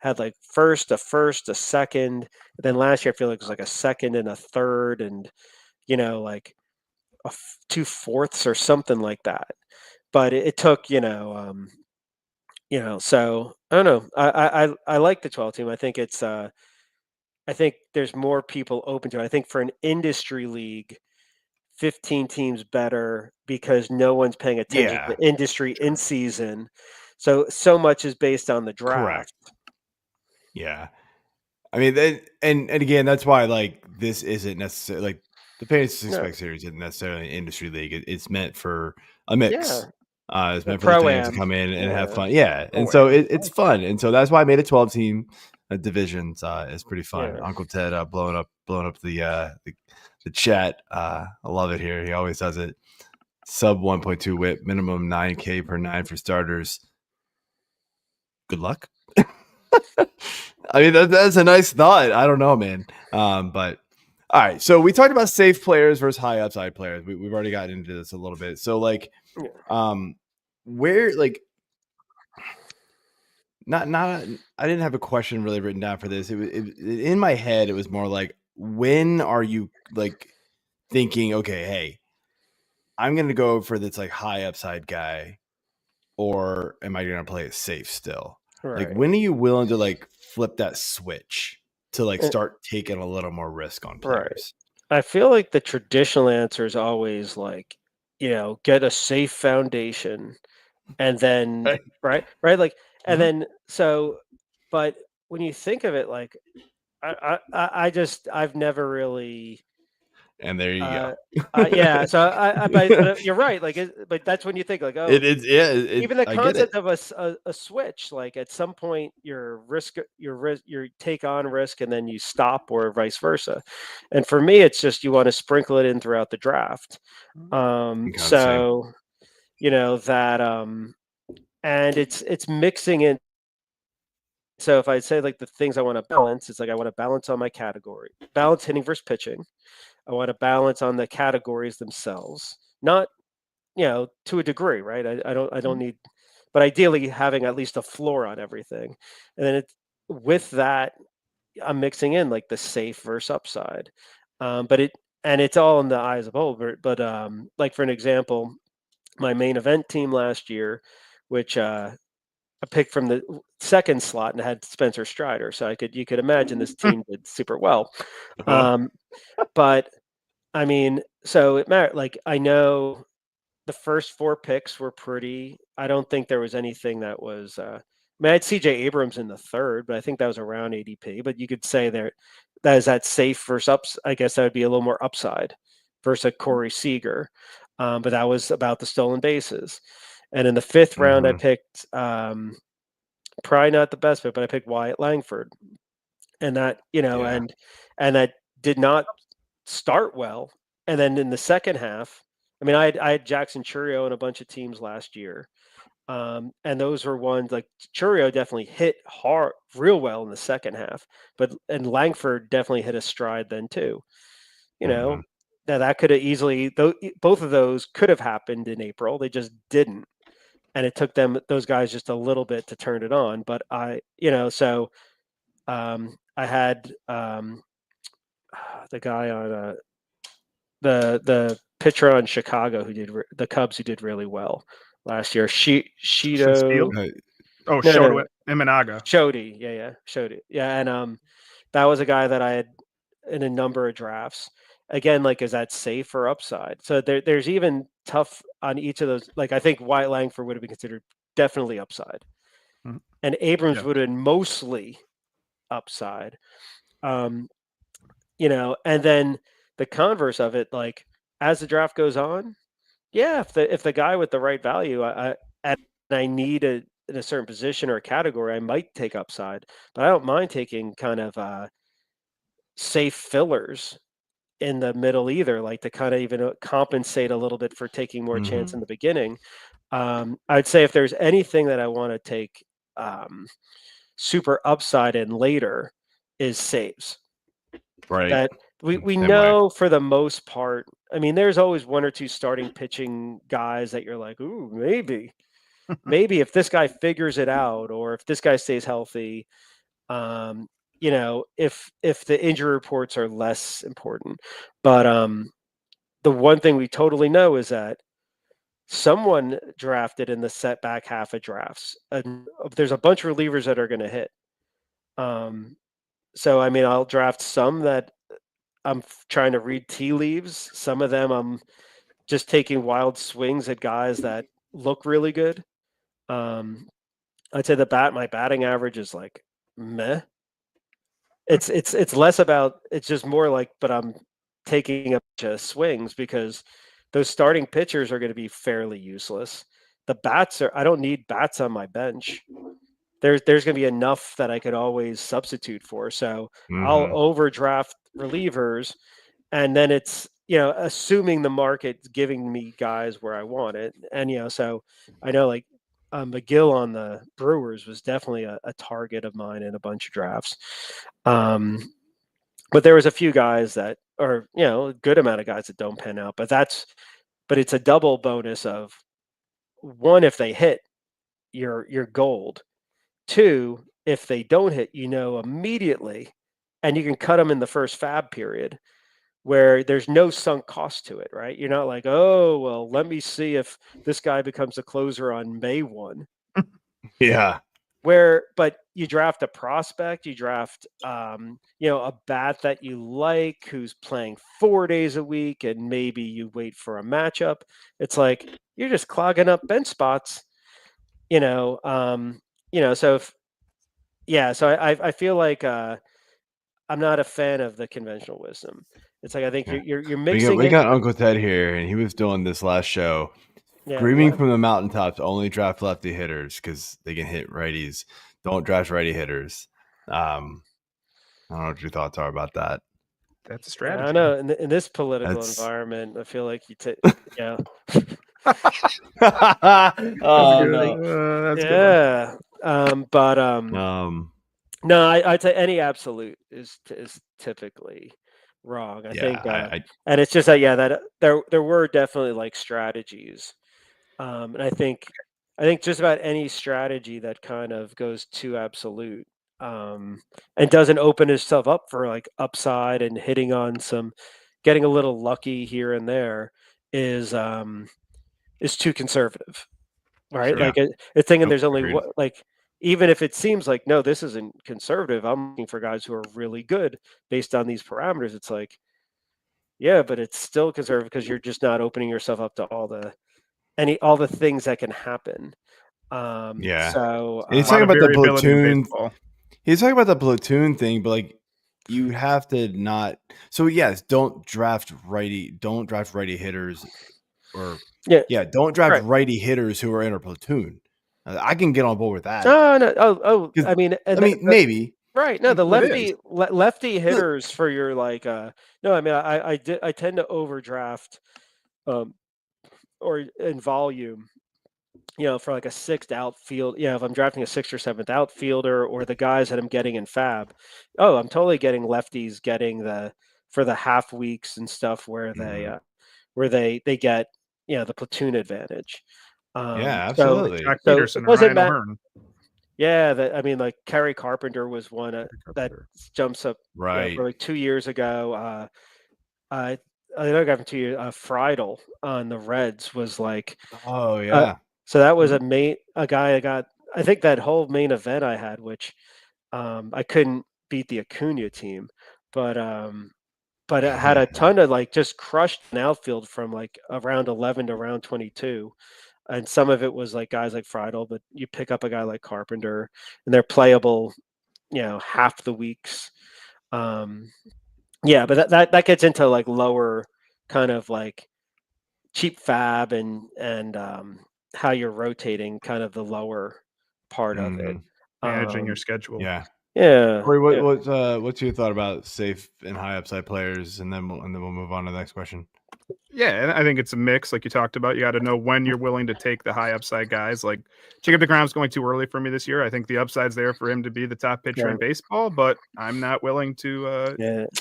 had like a second. Then last year I feel like it was like a second and a third, and like 2 fourths or something like that. But it took so I don't know. I like the 12-team. I think it's I think there's more people open to it. I think for an industry league, 15 teams better because no one's paying attention to industry in season. So much is based on the draft. Correct. Yeah. I mean, and again, that's why like this isn't necessarily like the Fantasy Six-Pack series isn't necessarily an industry league. It's meant for a mix. It's meant for the fans to come in and have fun. Yeah. And so it's fun. And so that's why I made a 12-team divisions. It's pretty fun. Yeah. Uncle Ted blowing up the chat. I love it here. He always does it. Sub 1.2 whip, minimum 9K per 9 for starters. Good luck. I mean, that's a nice thought. I don't know, man. But all right. So we talked about safe players versus high upside players. We've already gotten into this a little bit. So like, where like, not I didn't have a question really written down for this. It in my head. It was more like, when are you like thinking, okay, hey, I'm going to go for this like high upside guy, or am I going to play it safe still? Right. Like, when are you willing to like flip that switch to like start taking a little more risk on players? Right. I feel like the traditional answer is always like, get a safe foundation, and then right, like, and then but when you think of it, like, I've never really. And there you go. Yeah. So but you're right. Like, but that's when you think like, oh, it is. Yeah. Even the concept of a switch, like at some point your take on risk and then you stop, or vice versa. And for me, it's just, you want to sprinkle it in throughout the draft. So, and it's mixing in. So if I say like the things I want to balance, it's like I want to balance on my category, balance hitting versus pitching. I want to balance on the categories themselves, not, to a degree, right? I don't need, but ideally having at least a floor on everything. And then with that, I'm mixing in like the safe versus upside. But it's all in the eyes of all. But like, for an example, my main event team last year, which I picked from the second slot and had Spencer Strider. So you could imagine this team did super well. But I mean, so it mattered. Like, I know the first 4 picks were pretty. I don't think there was anything that was I had CJ Abrams in the third, but I think that was around ADP. But you could say that safe versus ups. I guess that would be a little more upside versus a Corey Seager. But that was about the stolen bases. And in the fifth round, I picked probably not the best fit, but I picked Wyatt Langford. And that, and that did not start well. And then in the second half, I had Jackson Chourio in a bunch of teams last year. And those were ones like Chourio definitely hit hard, real well in the second half, and Langford definitely hit a stride then too. Now that could have easily, both of those could have happened in April. They just didn't, and it took those guys just a little bit to turn it on. But I had the guy on the pitcher on Chicago the Cubs who did really well last year. Shido. Shoto Imanaga. Shody, Shody. Yeah, and that was a guy that I had in a number of drafts. Again, like, is that safe or upside? So there's even tough on each of those. Like, I think Wyatt Langford would have been considered definitely upside, and Abrams would have been mostly upside. And then the converse of it, like, as the draft goes on, if the guy with the right value, I need in a certain position or a category, I might take upside, but I don't mind taking kind of safe fillers in the middle either, like to kind of even compensate a little bit for taking more chance in the beginning. I'd say if there's anything that I want to take super upside in later is saves. Right. That we know for the most part. I mean, there's always one or two starting pitching guys that you're like, ooh, maybe if this guy figures it out, or if this guy stays healthy, if the injury reports are less important. But the one thing we totally know is that someone drafted in the setback half of drafts. There's a bunch of relievers that are going to hit. So, I'll draft some that I'm trying to read tea leaves. Some of them I'm just taking wild swings at guys that look really good. I'd say my batting average is like meh. It's less about, it's just more like, but I'm taking a bunch of swings because those starting pitchers are going to be fairly useless. The bats I don't need bats on my bench. There's going to be enough that I could always substitute for. So I'll overdraft relievers, and then it's, assuming the market's giving me guys where I want it. And, so I know, like, McGill on the Brewers was definitely a target of mine in a bunch of drafts. But there was a few guys that are, a good amount of guys that don't pan out, but it's a double bonus of, one, if they hit, you're gold. Two, if they don't hit, immediately, and you can cut them in the first fab period where there's no sunk cost to it, right? You're not like, oh, well, let me see if this guy becomes a closer on May 1. Yeah. But you draft a prospect, you draft, a bat that you like who's playing 4 days a week, and maybe you wait for a matchup. It's like, you're just clogging up bench spots, so I feel like I'm not a fan of the conventional wisdom. It's like, I think you're mixing. We got Uncle Ted here, and he was doing this last show, screaming from the mountaintops, only draft lefty hitters because they can hit righties. Don't draft righty hitters. I don't know what your thoughts are about that. That's a strategy. I don't know. In this political environment, I feel like you take, no, I'd say any absolute is typically wrong. I think, and it's just that there were definitely like strategies, and I think just about any strategy that kind of goes too absolute, and doesn't open itself up for like upside and hitting on getting a little lucky here and there is too conservative, right? Sure. Like it's thinking there's only even if it seems like, no, this isn't conservative, I'm looking for guys who are really good based on these parameters. It's like, yeah, but it's still conservative because you're just not opening yourself up to all the things that can happen. Yeah. So And he's a lot talking of about the variability in platoon. baseball. He's talking about the platoon thing, but like you have to not. So yes, don't draft righty hitters, or don't draft righty hitters who are in a platoon. I can get on board with that. No. I mean, maybe. Right. No, the It lefty hitters for your like no, I mean I tend to overdraft or in volume, for like a sixth outfield. If I'm drafting a sixth or seventh outfielder or the guys that I'm getting in fab. Oh, I'm totally getting lefties getting for the half weeks and stuff where they get the platoon advantage. Yeah, absolutely. Jack So Peterson it or doesn't Ryan matter. O'Hearn. Yeah, I mean, like Kerry Carpenter was one that jumps up right for like 2 years ago. I know I got from 2 years. Friedel on the Reds was like, oh yeah. So that was a guy I got. I think that whole main event I had, which I couldn't beat the Acuna team, but it had a ton of like just crushed an outfield from like around 11 to around 22. And some of it was like guys like Friedel, but you pick up a guy like Carpenter, and they're playable, half the weeks. But that gets into like lower kind of like cheap fab and how you're rotating kind of the lower part of it. Managing your schedule. Yeah. Yeah. Corey, what's your thought about safe and high upside players, and then we'll move on to the next question. Yeah, I think it's a mix, like you talked about. You got to know when you're willing to take the high upside guys. Like Jacob deGrom's going too early for me this year. I think the upside's there for him to be the top pitcher in baseball, but I'm not willing to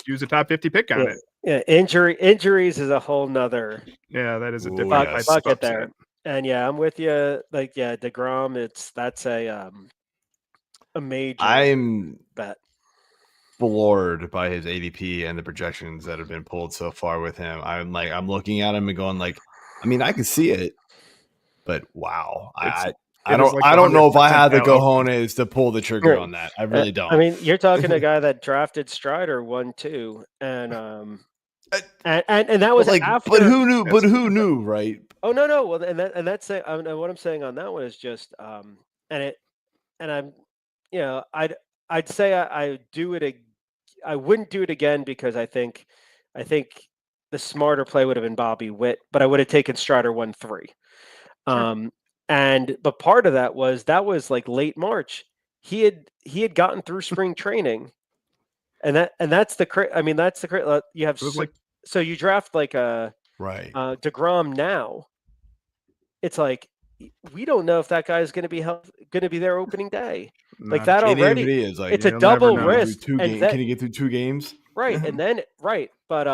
use a top 50 pick on it. Yeah, injuries is a whole nother. Yeah, that is a different bucket there. And I'm with you. Like deGrom, that's a major. I'm bet. Floored by his ADP and the projections that have been pulled so far with him. I'm looking at him and going like, I mean, I can see it, but wow, I don't know if I have the cojones to pull the trigger on that. I really don't. I mean, you're talking a guy that drafted Strider 1-2, and that was like, after. But who knew? But who knew, right? Oh no. Well, and that's what I'm saying on that one is just I'd say I do it. I wouldn't do it again because I think the smarter play would have been Bobby Witt, but I would have taken Strider 1-3. But part of that was like late March. He had gotten through spring training, and that's the you have so you draft like a deGrom now. It's like we don't know if that guy is going to be there opening day. Like that already is like, it's a double risk. Can he get through 2 games? Right, and then but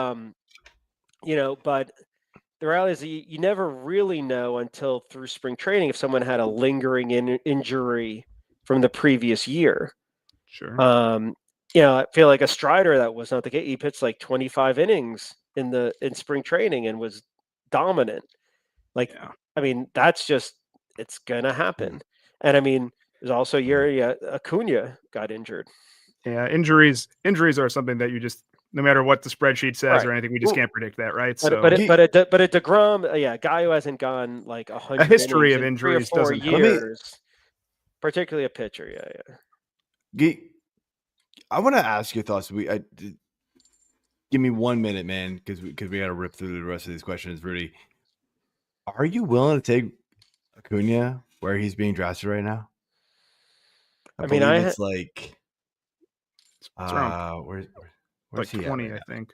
but the reality is you never really know until through spring training if someone had a lingering injury from the previous year. Sure. I feel like a Strider that was not the case. He pitched like 25 innings in spring training and was dominant. I mean, that's just it's gonna happen. And I mean, there's also Acuna got injured. Yeah, injuries are something that you just no matter what the spreadsheet says or anything, we just can't predict that, right? But a deGrom, a guy who hasn't gone like 100 a history of injuries 3 or 4 years, particularly a pitcher. I want to ask your thoughts. Give me 1 minute, man, because we got to rip through the rest of these questions. Rudy, are you willing to take Acuna where he's being drafted right now? I mean, it's like where's like he 20, right I think.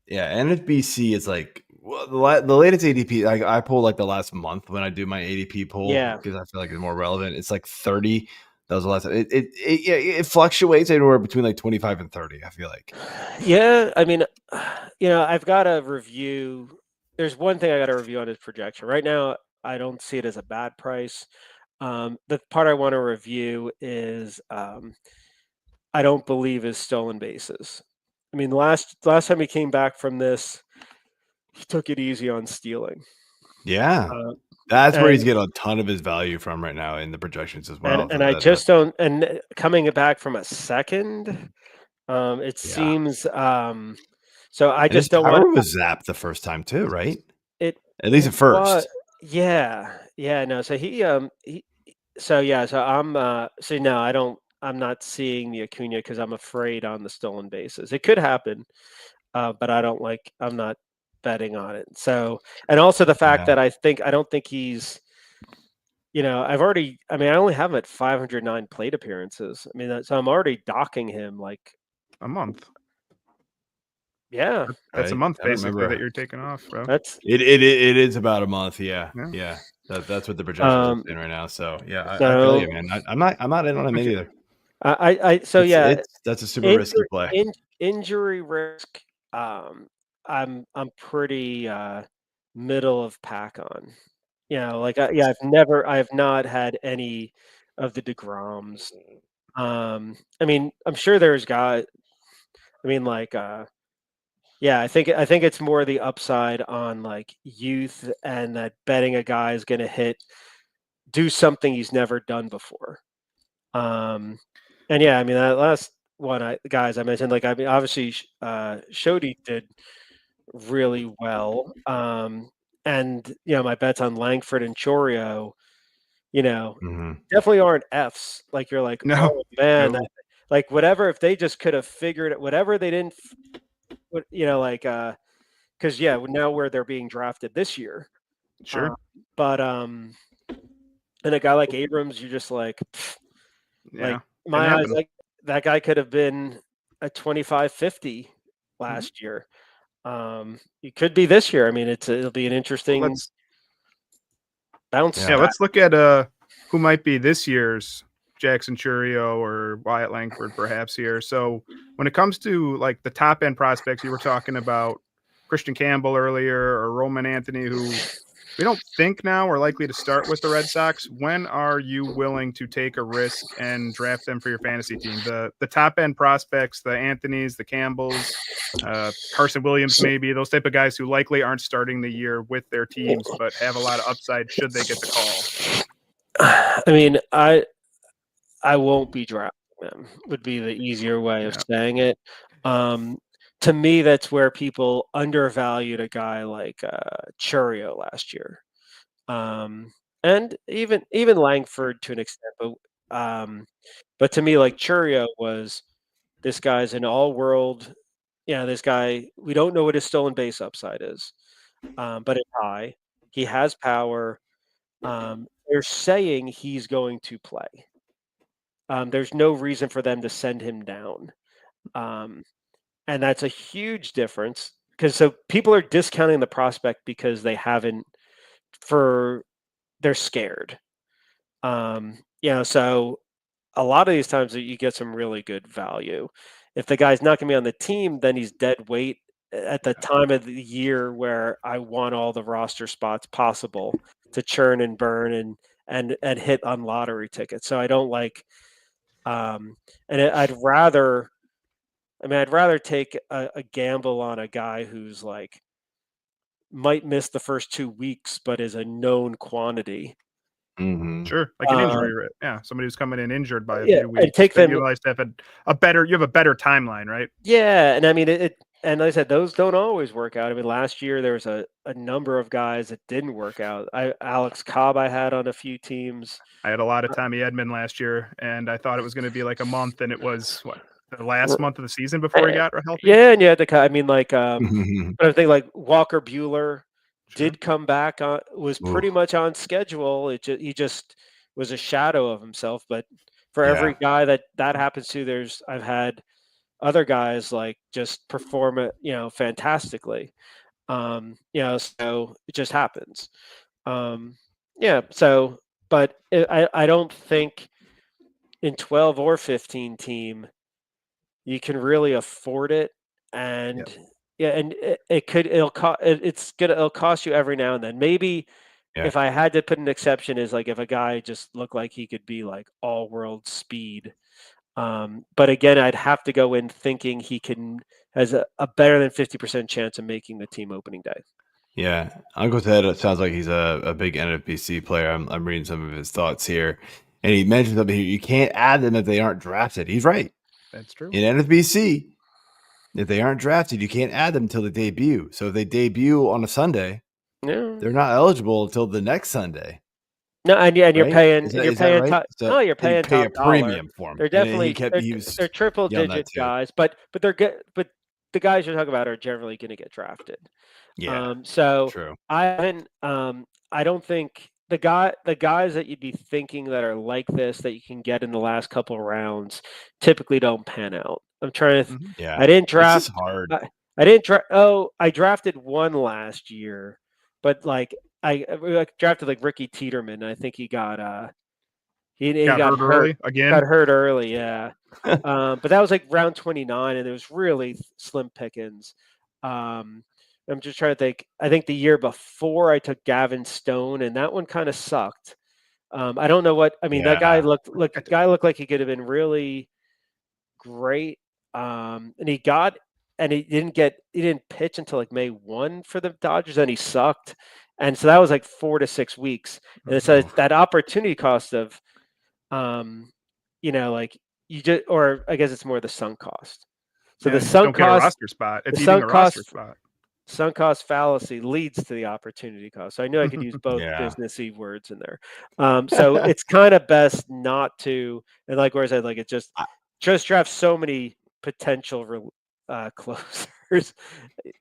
Yeah, NFBC is like the latest ADP. I pull like the last month when I do my ADP poll because I feel like it's more relevant. It's like 30. That was the last. It fluctuates anywhere between like 25 and 30. I feel like. Yeah, I mean, I've got to review. There's one thing I got to review on his projection. Right now, I don't see it as a bad price. The part I want to review is I don't believe his stolen bases. I mean, last time he came back from this, he took it easy on stealing. Yeah. That's where he's getting a ton of his value from right now in the projections as well. And I just don't. And coming back from a second, it seems. So I just don't want. Was zapped the first time too, right? At least at first. Yeah. Yeah, no. So I'm not seeing the Acuna because I'm afraid on the stolen bases. It could happen, but I'm not betting on it. So, and also the fact that I don't think he's, I only have him at 509 plate appearances. I mean, so I'm already docking him like a month. Yeah, that's right? a month I don't basically remember. that you're taking off, bro. It is about a month. Yeah. That's what the projections are saying right now. So yeah, I feel you, man. I'm not in on him either. That's a super risky play. Injury risk. I'm pretty middle of pack on. I have not had any of the DeGroms. I'm sure there's guys. I think it's more the upside on like youth and that betting a guy is going to do something he's never done before. And that last one, guys I mentioned, obviously Shody did really well. And my bets on Langford and Chorio, definitely aren't Fs. Like you're like, No. oh man, No. like whatever. If they just could have figured it, whatever they didn't, because now where they're being drafted this year. Sure. And a guy like Abrams, you're just like, yeah, my eyes, like that guy could have been a 25-50 last year. It could be this year. I mean, it'll be an interesting bounce. Yeah, let's look at who might be this year's Jackson Churio or Wyatt Langford perhaps here. So when it comes to like the top end prospects, you were talking about Christian Campbell earlier or Roman Anthony, who we don't think now are likely to start with the Red Sox. When are you willing to take a risk and draft them for your fantasy team? The top end prospects, the Anthonys, the Campbells, Carson Williams, maybe those type of guys who likely aren't starting the year with their teams, but have a lot of upside should they get the call. I mean, I won't be drafting them would be the easier way of saying it. To me, that's where people undervalued a guy like Churio last year, and even Langford to an extent. But to me, like Churio was, this guy's an all-world. This guy, we don't know what his stolen base upside is, but it's high. He has power. They're saying he's going to play. There's no reason for them to send him down. And that's a huge difference because people are discounting the prospect because they're scared. So a lot of these times you get some really good value. If the guy's not going to be on the team, then he's dead weight at the time of the year where I want all the roster spots possible to churn and burn and hit on lottery tickets. So I don't like, and I'd rather take a gamble on a guy who's like might miss the first 2 weeks, but is a known quantity. Sure, like an injury. Somebody who's coming in injured by a few weeks. And take them. You have a better timeline, right? Yeah, and I mean and like I said, those don't always work out. I mean, last year there was a number of guys that didn't work out. Alex Cobb I had on a few teams. I had a lot of Tommy Edman last year, and I thought it was going to be like a month, and it was the last month of the season before he got healthy. Yeah, and you had to. I mean, like I think like Walker Buehler did come back on, was pretty much on schedule. He just was a shadow of himself. But for every guy that happens to, I've had other guys like just perform it, fantastically. So it just happens. But I don't think in 12 or 15 team you can really afford it, and it'll cost you every now and then. Maybe if I had to put an exception is like if a guy just looked like he could be like all world speed. But again, I'd have to go in thinking he has a better than 50% chance of making the team opening day. Yeah, Uncle Ted, it sounds like he's a big NFBC player. I'm reading some of his thoughts here, and he mentioned something here. You can't add them if they aren't drafted. He's right. That's true. In NFBC, if they aren't drafted, you can't add them until they debut. So if they debut on a Sunday, they're not eligible until the next Sunday. No, and you're right? paying Is you're that paying right? top. So No, you're you paying pay a top dollar. premium for him, They're and then definitely he was they're triple yelling that digit too. guys, but they're good. But the guys you're talking about are generally going to get drafted. Yeah, So true. I haven't. I don't think the guys that you'd be thinking that are like this that you can get in the last couple of rounds typically don't pan out. I'm trying to. Mhm. Yeah, I didn't it's draft. just hard. I didn't draft. Oh, I drafted one last year, but like I drafted like Ricky Tiedemann. And I think he got he Got got hurt early again. Got hurt early, yeah. But that was like round 29, and it was really slim pickings. I'm just trying to think. I think the year before I took Gavin Stone, and that one kind of sucked. I don't know what I mean. That guy Yeah, looked like he could have been really great. And he didn't pitch until like May 1 for the Dodgers, and he sucked. And so that was like 4 to 6 weeks. And it's that opportunity cost of like you just, or I guess it's more the sunk cost. So Yeah, the you just sunk don't get a cost, roster spot. It's the eating sunk a roster cost, spot. sunk cost fallacy leads to the opportunity cost. So I knew I could use both yeah. businessy words in there. So it's kind of best not to, and like where I said, like it just draft so many potential closers.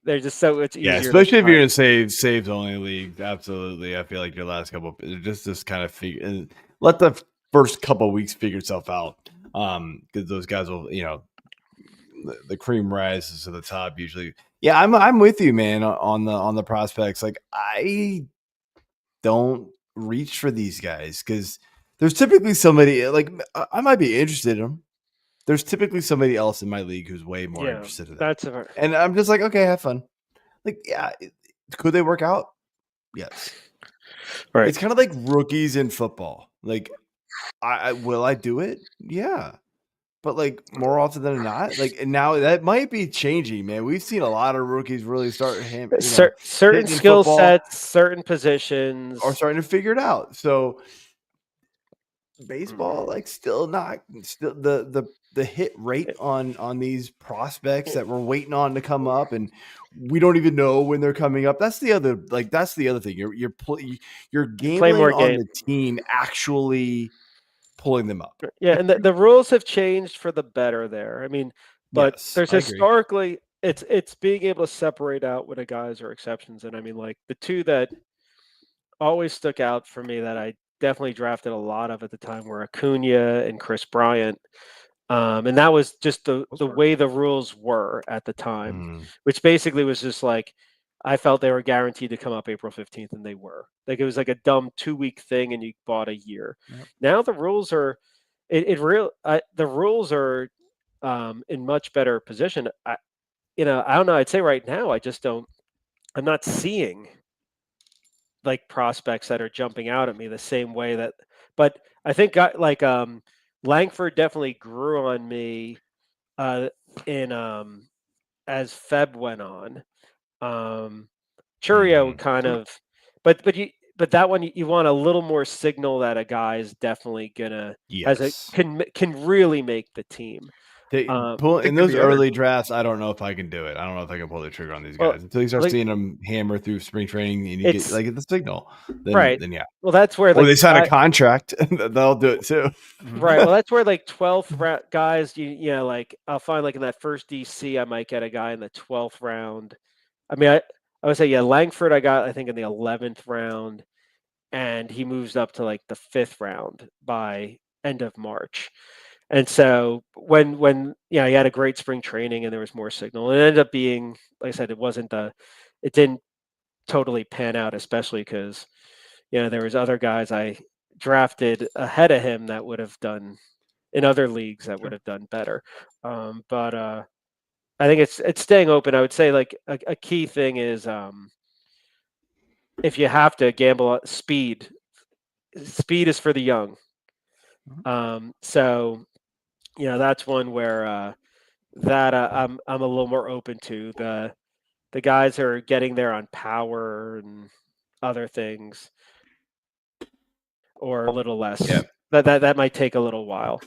They're just so it's easier. Yeah, especially if you're in a saves only league. Absolutely, I feel like your last couple just kind of figure let the first couple of weeks figure itself out. Because those guys will, the cream rises to the top usually. Yeah, I'm with you, man, on the prospects. Like I don't reach for these guys because there's typically somebody like I might be interested in them. There's typically somebody else in my league who's way more interested in them. And I'm just like, okay, have fun. Like, yeah, could they work out? Yes. Right. It's kind of like rookies in football. Like, will I do it? Yeah. But like more often than not, like, and now that might be changing, man. We've seen a lot of rookies really start certain skill sets, certain positions, or starting to figure it out. So baseball, like, still the hit rate on these prospects that we're waiting on to come up, and we don't even know when they're coming up. That's the other thing. You're gambling on the team actually pulling them up. Yeah, and the rules have changed for the better there. I mean, but Yes, there's historically it's being able to separate out when a guys are exceptions. And I mean, like the two that always stuck out for me that I definitely drafted a lot of at the time were Acuna and Chris Bryant. And that was just the way the rules were at the time, which basically was just like I felt they were guaranteed to come up April 15th, and they were. Like it was like a dumb 2-week thing, and you bought a year. Yep. Now the rules are, the rules are in much better position. I don't know. I'd say right now, I'm not seeing like prospects that are jumping out at me the same way that. But I think Langford definitely grew on me in as Feb went on. Churio kind of, but that one you want a little more signal that a guy is definitely gonna can really make the team. In those early drafts, I don't know if I can do it. I don't know if I can pull the trigger on these guys until you start seeing them hammer through spring training and you get the signal. Then yeah. Well, that's where they sign a contract. They'll do it too. Right. Well, that's where 12th guys. Like I'll find like in that first DC, I might get a guy in the 12th round. I mean, I would say Langford I got I think in the 11th round, and he moves up to like the 5th round by end of March. And so when he had a great spring training and there was more signal, it ended up being, like I said, it didn't totally pan out, especially because there was other guys I drafted ahead of him that would have done in other leagues that would have done better. But I think it's staying open. I would say like a key thing is if you have to gamble, speed is for the young. So that's one where that I'm a little more open to. The guys are getting there on power and other things, or a little less. Yeah. That might take a little while.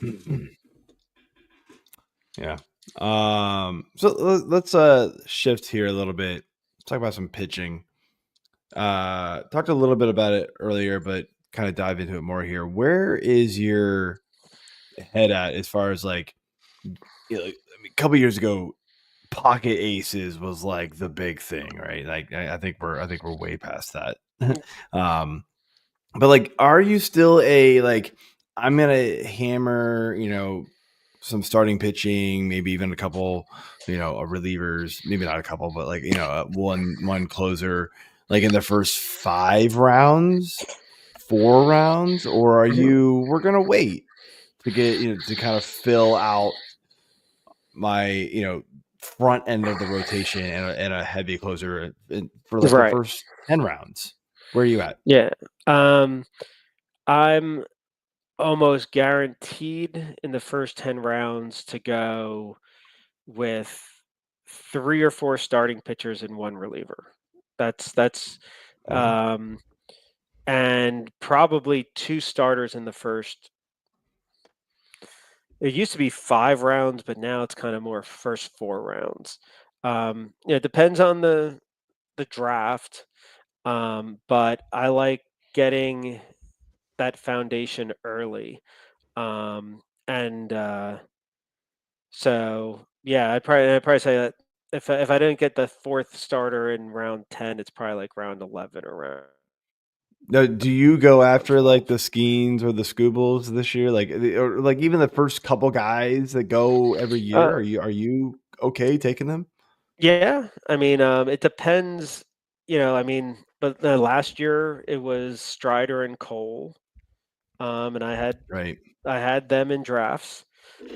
Yeah. So let's shift here a little bit. Let's talk about some pitching. Talked a little bit about it earlier, but kind of dive into it more here. Where is your head at as far as like, a couple years ago, pocket aces was like the big thing, right? Like I think we're way past that. But like, are you still I'm gonna hammer, some starting pitching, maybe even a couple, relievers, maybe not a couple, but like, one closer, like in the first 5 rounds, 4 rounds, or are we're gonna wait to get, to kind of fill out my, front end of the rotation and a heavy closer for like the first 10 rounds? Where are you at? Yeah. I'm almost guaranteed in the first 10 rounds to go with 3 or 4 starting pitchers and 1 reliever. That's and probably 2 starters in the first. It used to be 5 rounds, but now it's kind of more first 4 rounds. It depends on the draft. But I like getting that foundation early. So yeah, I'd probably say that if I didn't get the 4th starter in round 10, it's probably like round 11 or round. Now, do you go after like the Skeens or the Scoobles this year? Like, or like even the first couple guys that go every year? Are you okay taking them? Yeah, I mean, it depends. But last year it was Strider and Cole, and I had them in drafts.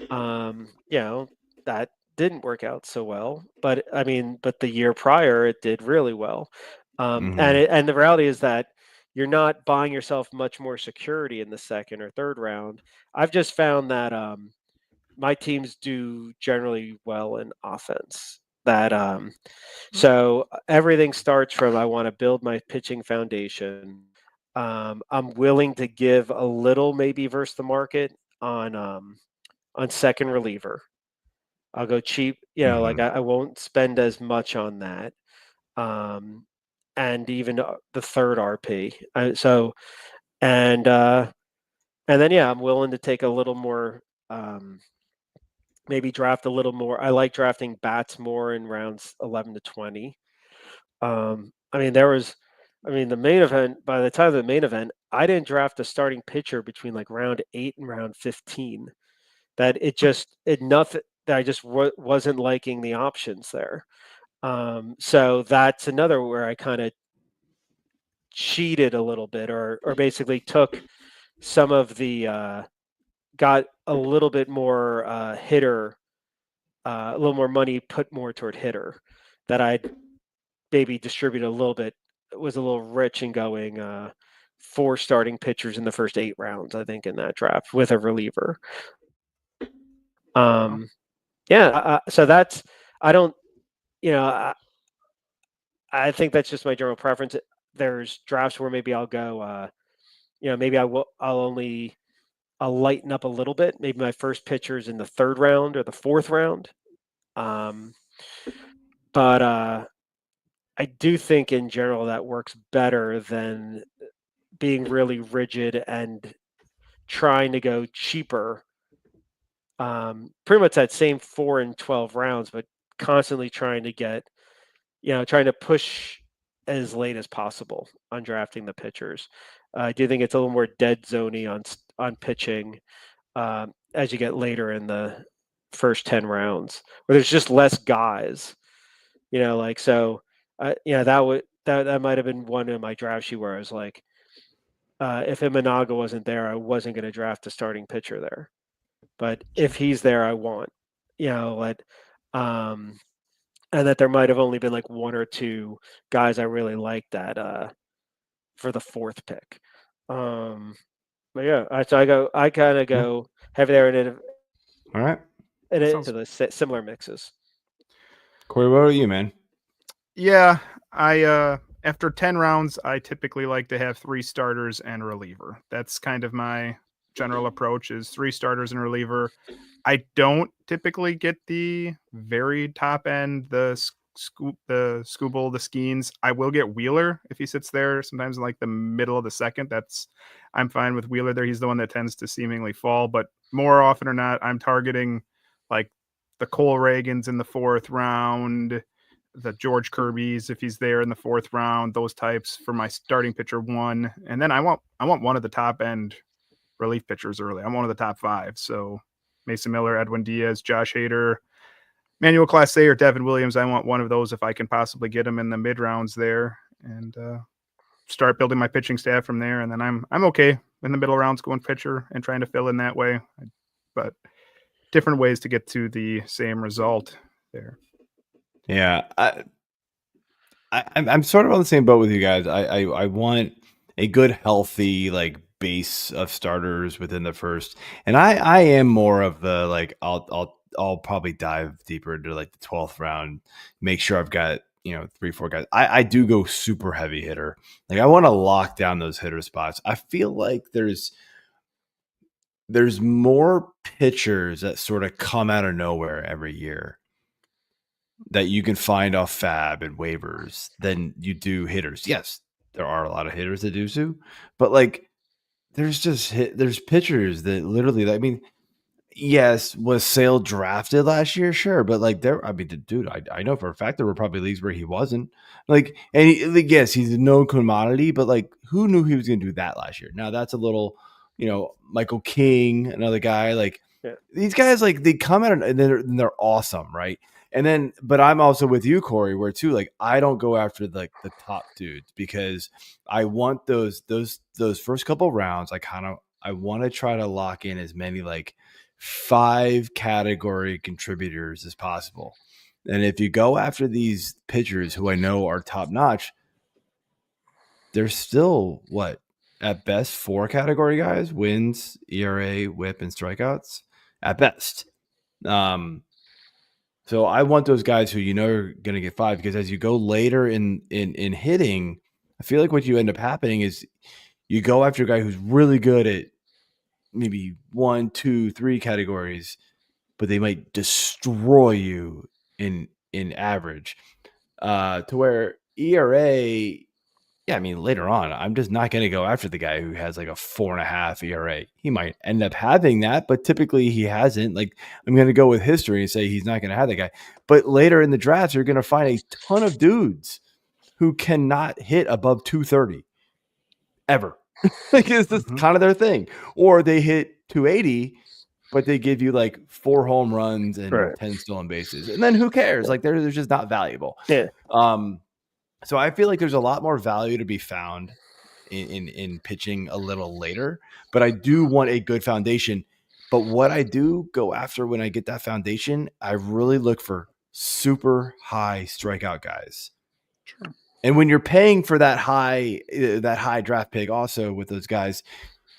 That didn't work out so well, but the year prior it did really well. And the reality is that you're not buying yourself much more security in the second or third round. I've just found that my teams do generally well in offense. So everything starts from I want to build my pitching foundation. I'm willing to give a little maybe versus the market on second reliever. I'll go cheap, like I won't spend as much on that. And even the third RP. And then I'm willing to take a little more, maybe draft a little more. I like drafting bats more in rounds 11 to 20. The main event, by the time of the main event, I didn't draft a starting pitcher between like round 8 and round 15. That I just wasn't liking the options there. So that's another where I kind of cheated a little bit, or basically took some of the got a little bit more hitter, a little more money put more toward hitter, that I'd maybe distribute a little bit. Was a little rich in going 4 starting pitchers in the first 8 rounds, I think, in that draft with a reliever. So that's, I don't, I think that's just my general preference. There's drafts where maybe I'll go, maybe I'll lighten up a little bit. Maybe my first pitcher's in the 3rd round or the 4th round. But I do think in general that works better than being really rigid and trying to go cheaper. Pretty much that same 4 and 12 rounds, but constantly trying to push as late as possible on drafting the pitchers. I do think it's a little more dead zoney on pitching as you get later in the first 10 rounds, where there's just less guys. That might have been one of my draft sheet where I was like, if Imanaga wasn't there, I wasn't going to draft a starting pitcher there. But if he's there, I want, and that there might have only been like 1 or 2 guys I really liked that for the 4th pick. But yeah, I kind of go heavy there and all right, and into the similar mixes. Corey, what about you, man? Yeah, I after 10 rounds, I typically like to have 3 starters and a reliever. That's kind of my general approach, is 3 starters and a reliever. I don't typically get the very top end, the Scooble, the Skeens. I will get Wheeler if he sits there sometimes in like the middle of the second. I'm fine with Wheeler there. He's the one that tends to seemingly fall, but more often or not, I'm targeting like the Cole Reagans in the 4th round, the George Kirby's if he's there in the 4th round, those types for my starting pitcher 1. And then I want one of the top end relief pitchers early. I'm one of the top 5. So Mason Miller, Edwin Diaz, Josh Hader, Manuel Clase, or Devin Williams. I want one of those if I can possibly get them in the mid rounds there, and start building my pitching staff from there. And then I'm okay in the middle rounds going pitcher and trying to fill in that way. But different ways to get to the same result there. Yeah, I'm sort of on the same boat with you guys. I want a good, healthy like base of starters within the first, and I am more of the like I'll probably dive deeper into like the 12th round, make sure I've got 3-4 guys. I do go super heavy hitter. Like I want to lock down those hitter spots. I feel like there's more pitchers that sort of come out of nowhere every year that you can find off Fab and waivers than you do hitters. Yes, there are a lot of hitters that do so, but like there's pitchers that literally, I mean, yes, was Sale drafted last year? Sure, but like dude, I know for a fact there were probably leagues where he wasn't. Like, and yes, he's a known commodity, but like, who knew he was going to do that last year? Now that's a little, Michael King, another guy. Like these guys, like they come out and they're awesome, right? And then, but I'm also with you, Corey, where too, like I don't go after like the top dudes because I want those first couple rounds. I want to try to lock in as many like 5 category contributors as possible. And if you go after these pitchers who I know are top notch, they're still at best 4 category guys: wins, ERA, WHIP, and strikeouts at best. So I want those guys who are going to get 5, because as you go later in hitting, I feel like what you end up happening is you go after a guy who's really good at maybe 1, 2, 3 categories, but they might destroy you in average. To where ERA, I mean, later on, I'm just not going to go after the guy who has like a 4.5 ERA. He might end up having that, but typically he hasn't. Like, I'm going to go with history and say he's not going to have that guy. But later in the drafts, you're going to find a ton of dudes who cannot hit above 230 ever. Like, it's just kind of their thing. Or they hit 280, but they give you like 4 home runs and 10 stolen bases. And then who cares? Like, they're just not valuable. Yeah. So I feel like there's a lot more value to be found in pitching a little later, but I do want a good foundation. But what I do go after when I get that foundation, I really look for super high strikeout guys. Sure. And when you're paying for that high draft pick also with those guys,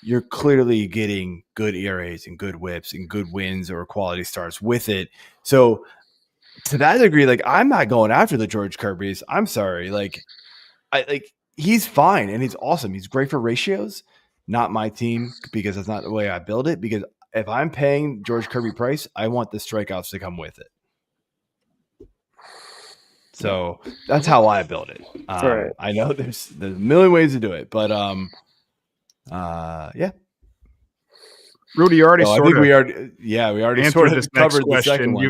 you're clearly getting good ERAs and good whips and good wins or quality starts with it. So to that degree, like I'm not going after the George Kirby's. I'm sorry. Like he's fine and he's awesome. He's great for ratios. Not my team, because that's not the way I build it. Because if I'm paying George Kirby price, I want the strikeouts to come with it. So that's how I build it. I know there's a million ways to do it, but yeah. Rudy, you already we already sort of covered the second one.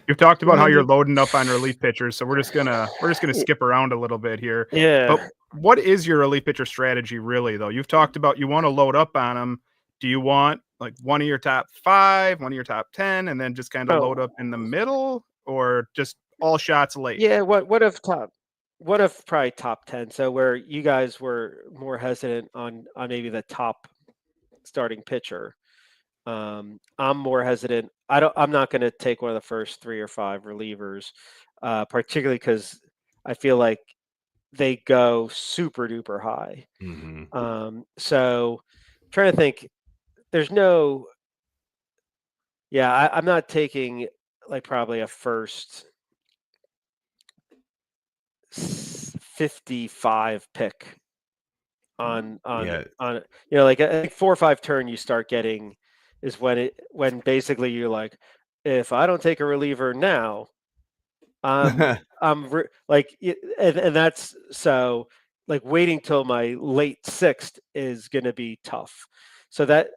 You've talked about how you're loading up on relief pitchers, so we're just gonna skip around a little bit here. Yeah. But what is your relief pitcher strategy really, though? You've talked about you want to load up on them. Do you want like one of your top 5, one of your top 10, and then just kind of load up in the middle, or just all shots late? Yeah. What if probably top 10? So where you guys were more hesitant on maybe the top starting pitcher. I'm more hesitant. I'm not going to take one of the first 3 or 5 relievers, particularly because I feel like they go super duper high. So I'm trying to think. There's no. Yeah, I'm not taking like probably a first 55 pick on like a 4 or 5 turn you start getting. Is when basically you're like, if I don't take a reliever now, I'm like, and that's so like waiting till my late 6th is going to be tough. But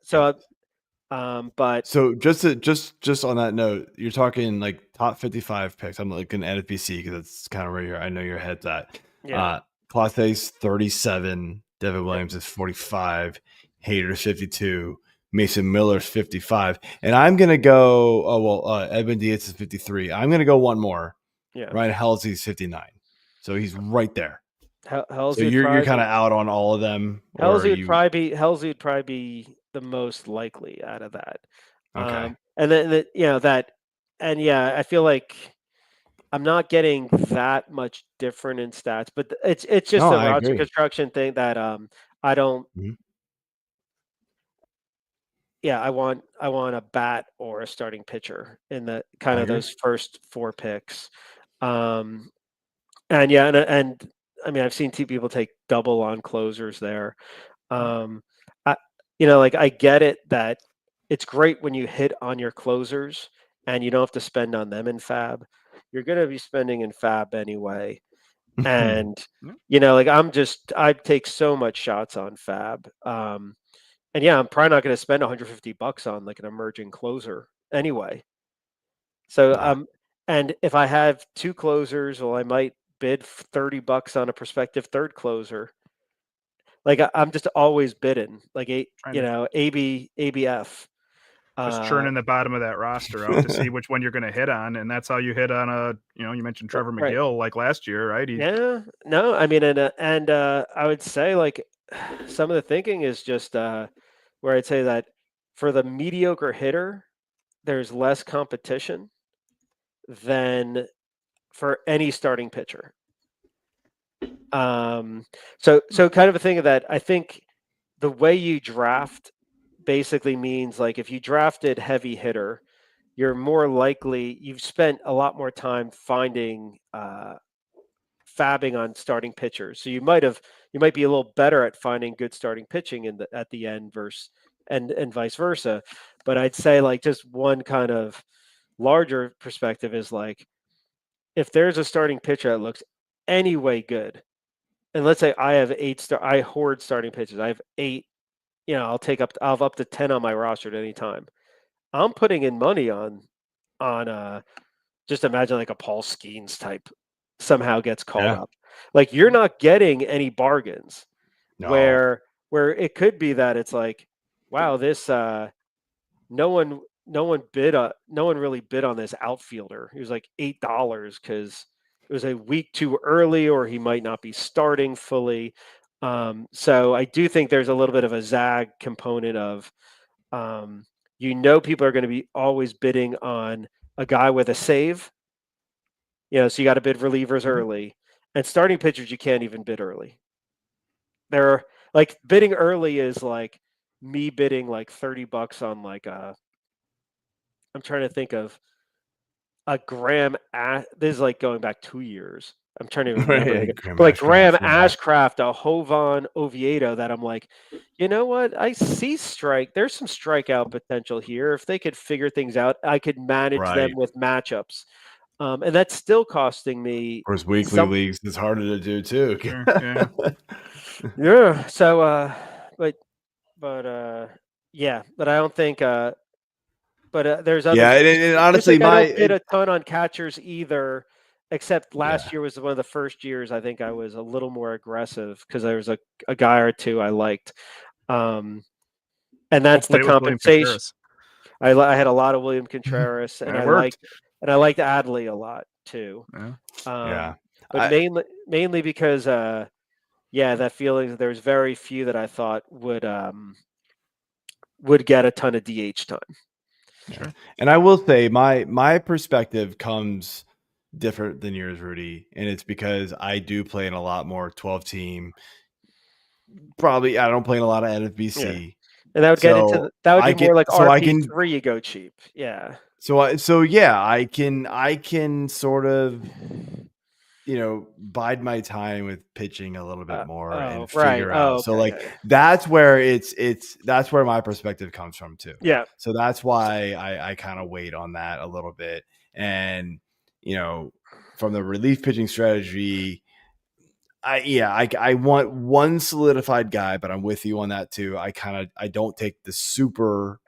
so just on that note, you're talking like top 55 picks. I'm looking at NFBC because that's kind of where I know your head's at. yeah, Clathe's 37, Devin Williams is 45, Hader's 52, Mason Miller's 55, and I'm gonna go. Edwin Diaz is 53. I'm gonna go one more. yeah. Ryan Halsey's 59, so he's right there. Halsey So you're kind of out on all of them. Halsey would probably be the most likely out of that. Okay. And then I feel like I'm not getting that much different in stats, but it's just a roster construction thing that I don't. Mhm. Yeah, I want a bat or a starting pitcher in the kind of those first 4 picks. And I mean, I've seen 2 people take double on closers there. I get it that it's great when you hit on your closers and you don't have to spend on them in Fab. You're going to be spending in Fab anyway. And, I take so much shots on Fab. I'm probably not going to spend $150 on like an emerging closer anyway. So, and if I have 2 closers, well, I might bid $30 on a prospective third closer. Like I'm just always bidding, like ABF. Just churning the bottom of that roster out to see which one you're going to hit on, and that's how you hit on you mentioned Trevor McGill like last year, right? No, I mean, and I would say like some of the thinking is just where I'd say that for the mediocre hitter, there's less competition than for any starting pitcher. So kind of a thing of that. I think the way you draft basically means like if you drafted heavy hitter, you're more likely you've spent a lot more time finding fabbing on starting pitchers. So you might be a little better at finding good starting pitching at the end and vice versa. But I'd say like just one kind of larger perspective is like if there's a starting pitcher that looks anyway good, and let's say I have I hoard starting pitchers. I have 8. I'll have up to 10 on my roster at any time. I'm putting in money on just imagine like a Paul Skeens type somehow gets called up. Like you're not getting any bargains. No. Where it could be that it's like, wow, this no one really bid on this outfielder. He was like $8 because it was a week too early, or he might not be starting fully. So I do think there's a little bit of a zag component of, people are going to be always bidding on a guy with a save. So you got to bid relievers early, and starting pitchers you can't even bid early. They're like bidding early is like me bidding like $30 on like I'm trying to think of a Graham. This is like going back 2 years. I'm trying to remember. Like Graham Ashcraft, a Jovan Oviedo that I'm like, you know what? I see there's some strikeout potential here. If they could figure things out, I could manage them with matchups. And that's still costing me. Of course, weekly leagues is harder to do too. Yeah. Yeah. So, but I don't think. But there's other. Yeah, and honestly, I don't bid a ton on catchers either. Except last year was one of the first years I think I was a little more aggressive because there was a guy or 2 I liked, and that's the compensation. I had a lot of William Contreras, and I liked Adley a lot too. But mainly because that feeling that there's very few that I thought would get a ton of DH time. Sure. And I will say my perspective comes different than yours, Rudy, and it's because I do play in a lot more 12 team. Probably I don't play in a lot of NFBC, and that would get into more like RP3. You go cheap, So I can sort of bide my time with pitching a little bit more and figure out. So that's where that's where my perspective comes from too. Yeah. So that's why I kind of wait on that a little bit. And, from the relief pitching strategy, I want one solidified guy, but I'm with you on that too. I don't take the super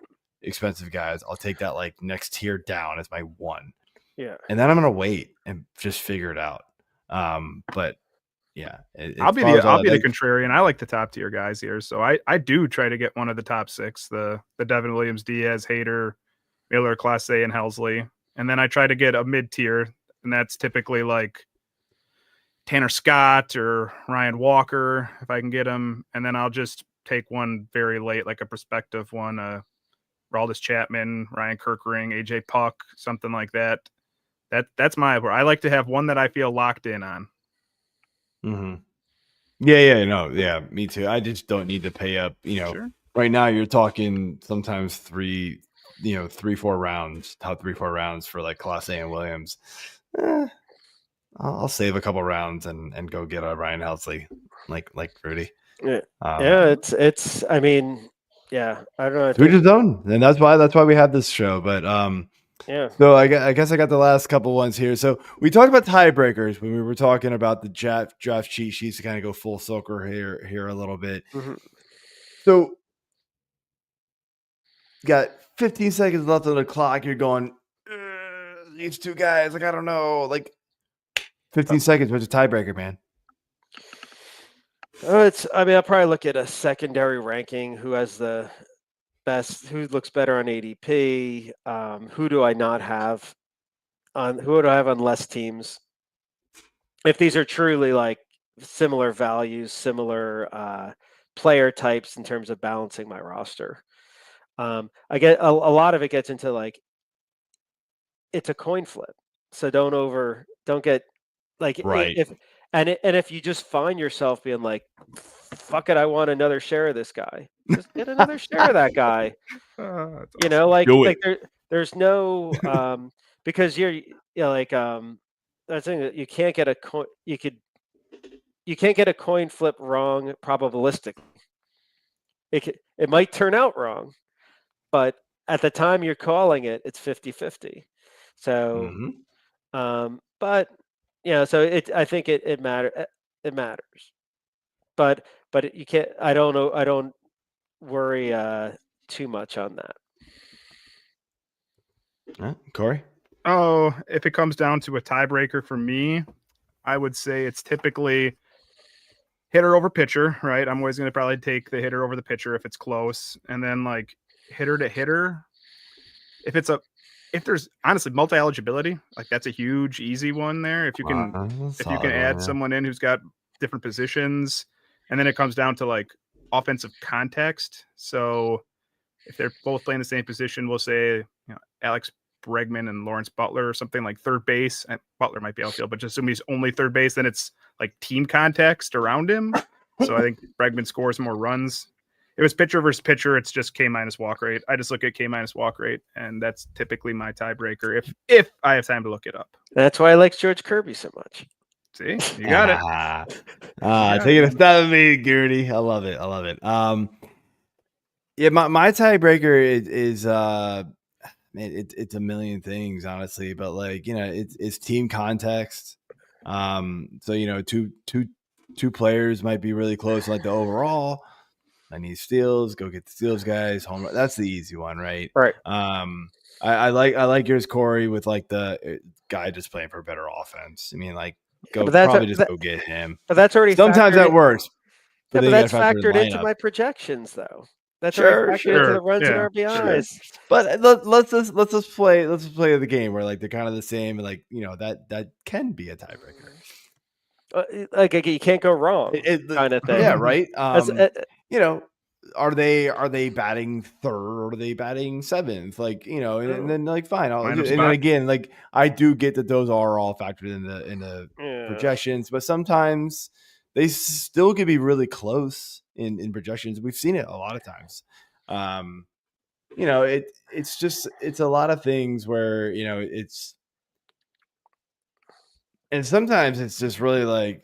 expensive guys. I'll take that like next tier down as my one. Yeah. And then I'm gonna wait and just figure it out. But yeah, I'll be the contrarian. I like the top tier guys here, so I do try to get one of the top 6, the Devin Williams, Diaz, Hader, Miller, Clase, and Helsley, and then I try to get a mid tier, and that's typically like Tanner Scott or Ryan Walker if I can get him, and then I'll just take one very late, like a prospective one, Raldis Chapman, Ryan Kirkring, AJ Puck, something like that. That's my where I like to have one that I feel locked in on. Mm-hmm. Yeah, me too. I just don't need to pay up. Sure. Right now you're talking sometimes 3, 4 rounds, top 3, 4 rounds for like Clase and Williams. I'll save a couple rounds and go get a Ryan Helsley, like Rudy. Yeah, it's. I mean, yeah, I don't know. We just don't, and that's why we have this show. But yeah. So I guess I got the last couple ones here. So we talked about tiebreakers when we were talking about the draft cheat sheets to kind of go full circle here a little bit. Mm-hmm. So got 15 seconds left on the clock. You're going these two guys. Like I don't know. Like 15 seconds. What's a tiebreaker, man? I'll probably look at a secondary ranking. Who has the best? Who looks better on ADP? Who do I not have on? Who would I have on less teams? If these are truly like similar values, similar player types in terms of balancing my roster. I get a lot of it gets into like it's a coin flip, so don't get like right. If you just find yourself being like, fuck it, I want another share of this guy, just get another share of that guy. There's no because that's thing you can't get a coin. You can't get a coin flip wrong probabilistically. It might turn out wrong, but at the time you're calling it, it's 50-50. So, but so I think it matters. It matters, but you can't. I don't know. I don't worry too much on that. Corey? Oh, if it comes down to a tiebreaker for me, I would say it's typically hitter over pitcher, right? I'm always going to probably take the hitter over the pitcher if it's close. And then like hitter to hitter, if there's honestly multi-eligibility, like that's a huge, easy one there. If you can add someone in who's got different positions, and then it comes down to like offensive context. So if they're both playing the same position, we'll say, Alex Bregman and Lawrence Butler or something like third base. Butler might be outfield, but just assume he's only third base, then it's like team context around him. So I think Bregman scores more runs. If it's pitcher versus pitcher, it's just K- walk rate. I just look at K- walk rate, and that's typically my tiebreaker if I have time to look it up. That's why I like George Kirby so much. See, you got it. Taking a stab at me, Gertie. I love it. Yeah, my tiebreaker is it's a million things, honestly, but like it's team context. So two players might be really close, like the overall. I need steals. Go get the steals, guys. Home. That's the easy one, right? Right. I like yours, Corey, with like the guy just playing for a better offense. I mean, like go get him. But that's already sometimes that works. But that's factored into my projections, though. That's already factored into the runs and RBIs. Sure. But let's just play the game where like they're kind of the same, and like that can be a tiebreaker. Like you can't go wrong, kind of thing. Yeah, right. Are they batting third or are they batting seventh? Like and then like fine. And then again, like I do get that those are all factored in the projections, but sometimes they still could be really close in projections. We've seen it a lot of times. It's a lot of things where it's. And sometimes it's just really like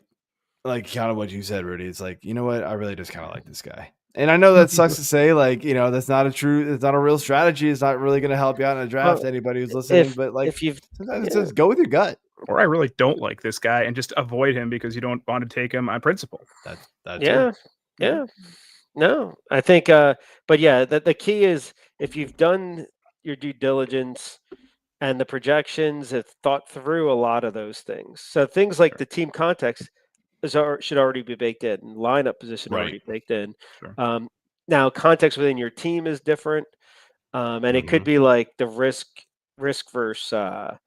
kind of what you said, Rudy. It's like, you know what? I really just kind of like this guy. And I know that sucks to say, like, that's not it's not a real strategy. It's not really going to help you out in a draft. Anybody who's listening, but like sometimes it's just go with your gut. or I really don't like this guy, and just avoid him because you don't want to take him on principle. That's yeah. No, I think, but yeah, the key is if you've done your due diligence and the projections have thought through a lot of those things. So things like the team context should already be baked in, lineup position already baked in. Sure. Now context within your team is different, and it could be like the risk versus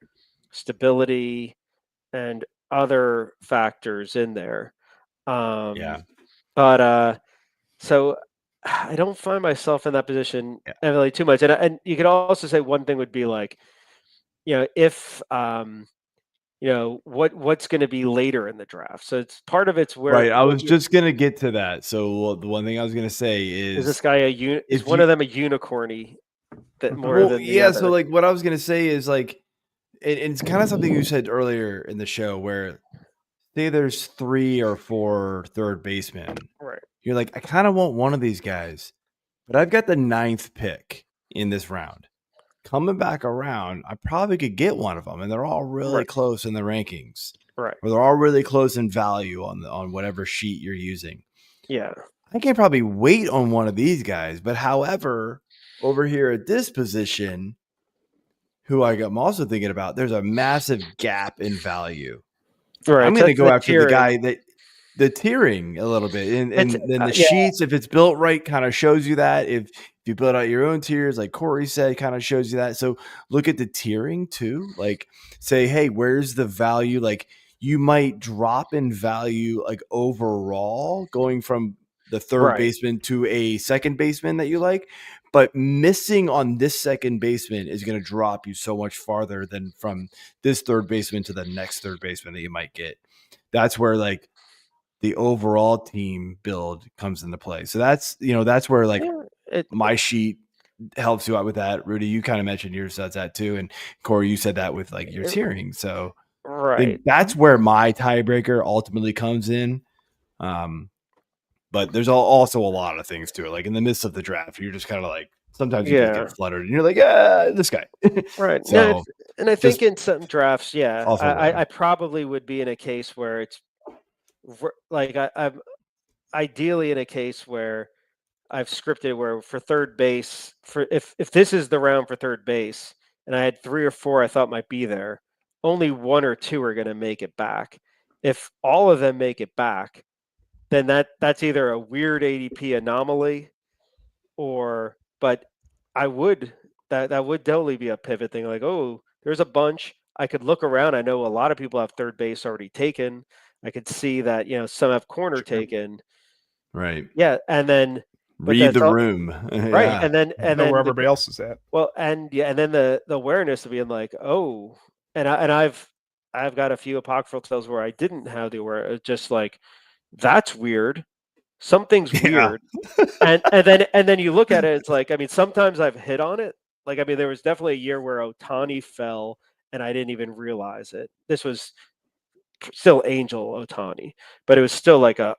stability and other factors in there. But so I don't find myself in that position really too much. And you could also say one thing would be like, if what's going to be later in the draft. So it's part of it's where I was just gonna get to that. So the one thing I was gonna say is this guy is one of them a unicorny that more than the other? So like what I was gonna say is like it's kind of something you said earlier in the show where say there's 3 or 4 third basemen. Right. You're like, I kind of want one of these guys, but I've got the 9th pick in this round. Coming back around, I probably could get one of them, and they're all really close in the rankings. Right. Or they're all really close in value on whatever sheet you're using. Yeah. I can probably wait on one of these guys, but however, over here at this position, who I'm also thinking about, there's a massive gap in value. Right. I'm going to go after the guy that the tiering a little bit, and then the sheets, if it's built right, kind of shows you that. If you build out your own tiers, like Corey said, kind of shows you that. So look at the tiering too. Like say, hey, where's the value? Like you might drop in value, like overall, going from the third baseman to a second baseman that you like, but missing on this second baseman is going to drop you so much farther than from this third baseman to the next third baseman that you might get. That's where like the overall team build comes into play. So that's where like my sheet helps you out with that. Rudy, you kind of mentioned yours does that too. And Corey, you said that with like your tiering. So I think that's where my tiebreaker ultimately comes in. But there's also a lot of things to it. Like in the midst of the draft, you're just kind of like, sometimes you just get fluttered and you're like, this guy. Right. So, and I think in some drafts, I probably would be in a case where it's like I'm ideally in a case where I've scripted where for third base, for if this is the round for third base and I had 3 or 4 I thought might be there, only 1 or 2 are going to make it back. If all of them make it back, then that's either a weird ADP anomaly but that would totally be a pivot thing. Like, oh, there's a bunch. I could look around. I know a lot of people have third base already taken. I could see that, some have corner taken. Right. Yeah. And then read the room. Right. Yeah. And then where everybody else is at. Well, and then the awareness of being like, oh, and I've got a few apocryphal tales where I didn't have the awareness, just like, that's weird. Something's weird. and then you look at it, it's like, I mean, sometimes I've hit on it. Like, I mean, there was definitely a year where Ohtani fell and I didn't even realize it. This was still Angel Ohtani, but it was still like how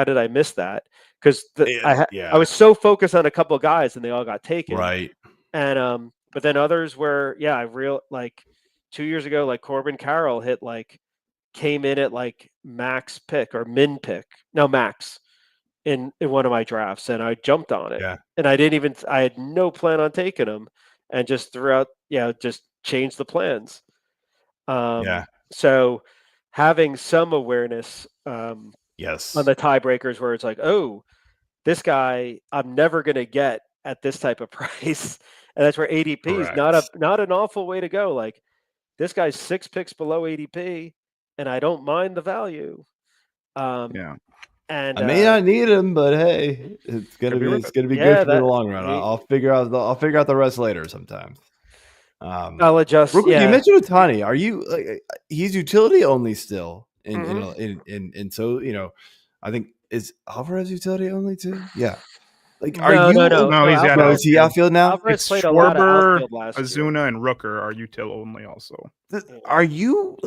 did I miss that? Because I was so focused on a couple of guys and they all got taken. Right. And but then others where like 2 years ago, like Corbin Carroll came in at like max pick or min pick. No, max in one of my drafts, and I jumped on it. Yeah. And I had no plan on taking him, and just just changed the plans. So having some awareness on the tiebreakers where it's like, oh, this guy I'm never going to get at this type of price. And that's where ADP is not an awful way to go. Like, this guy's 6 picks below ADP and I don't mind the value. And I may not need him, but hey, it's gonna be good for me in the long run. I'll figure out the rest later sometimes. I'll adjust. You mentioned Ohtani. Are you like he's utility only still? And so I think is Alvarez utility only too? Yeah. Like, no, he's got is he outfield now? It's Schwarber, Azuna, and Rooker are util only also. Are you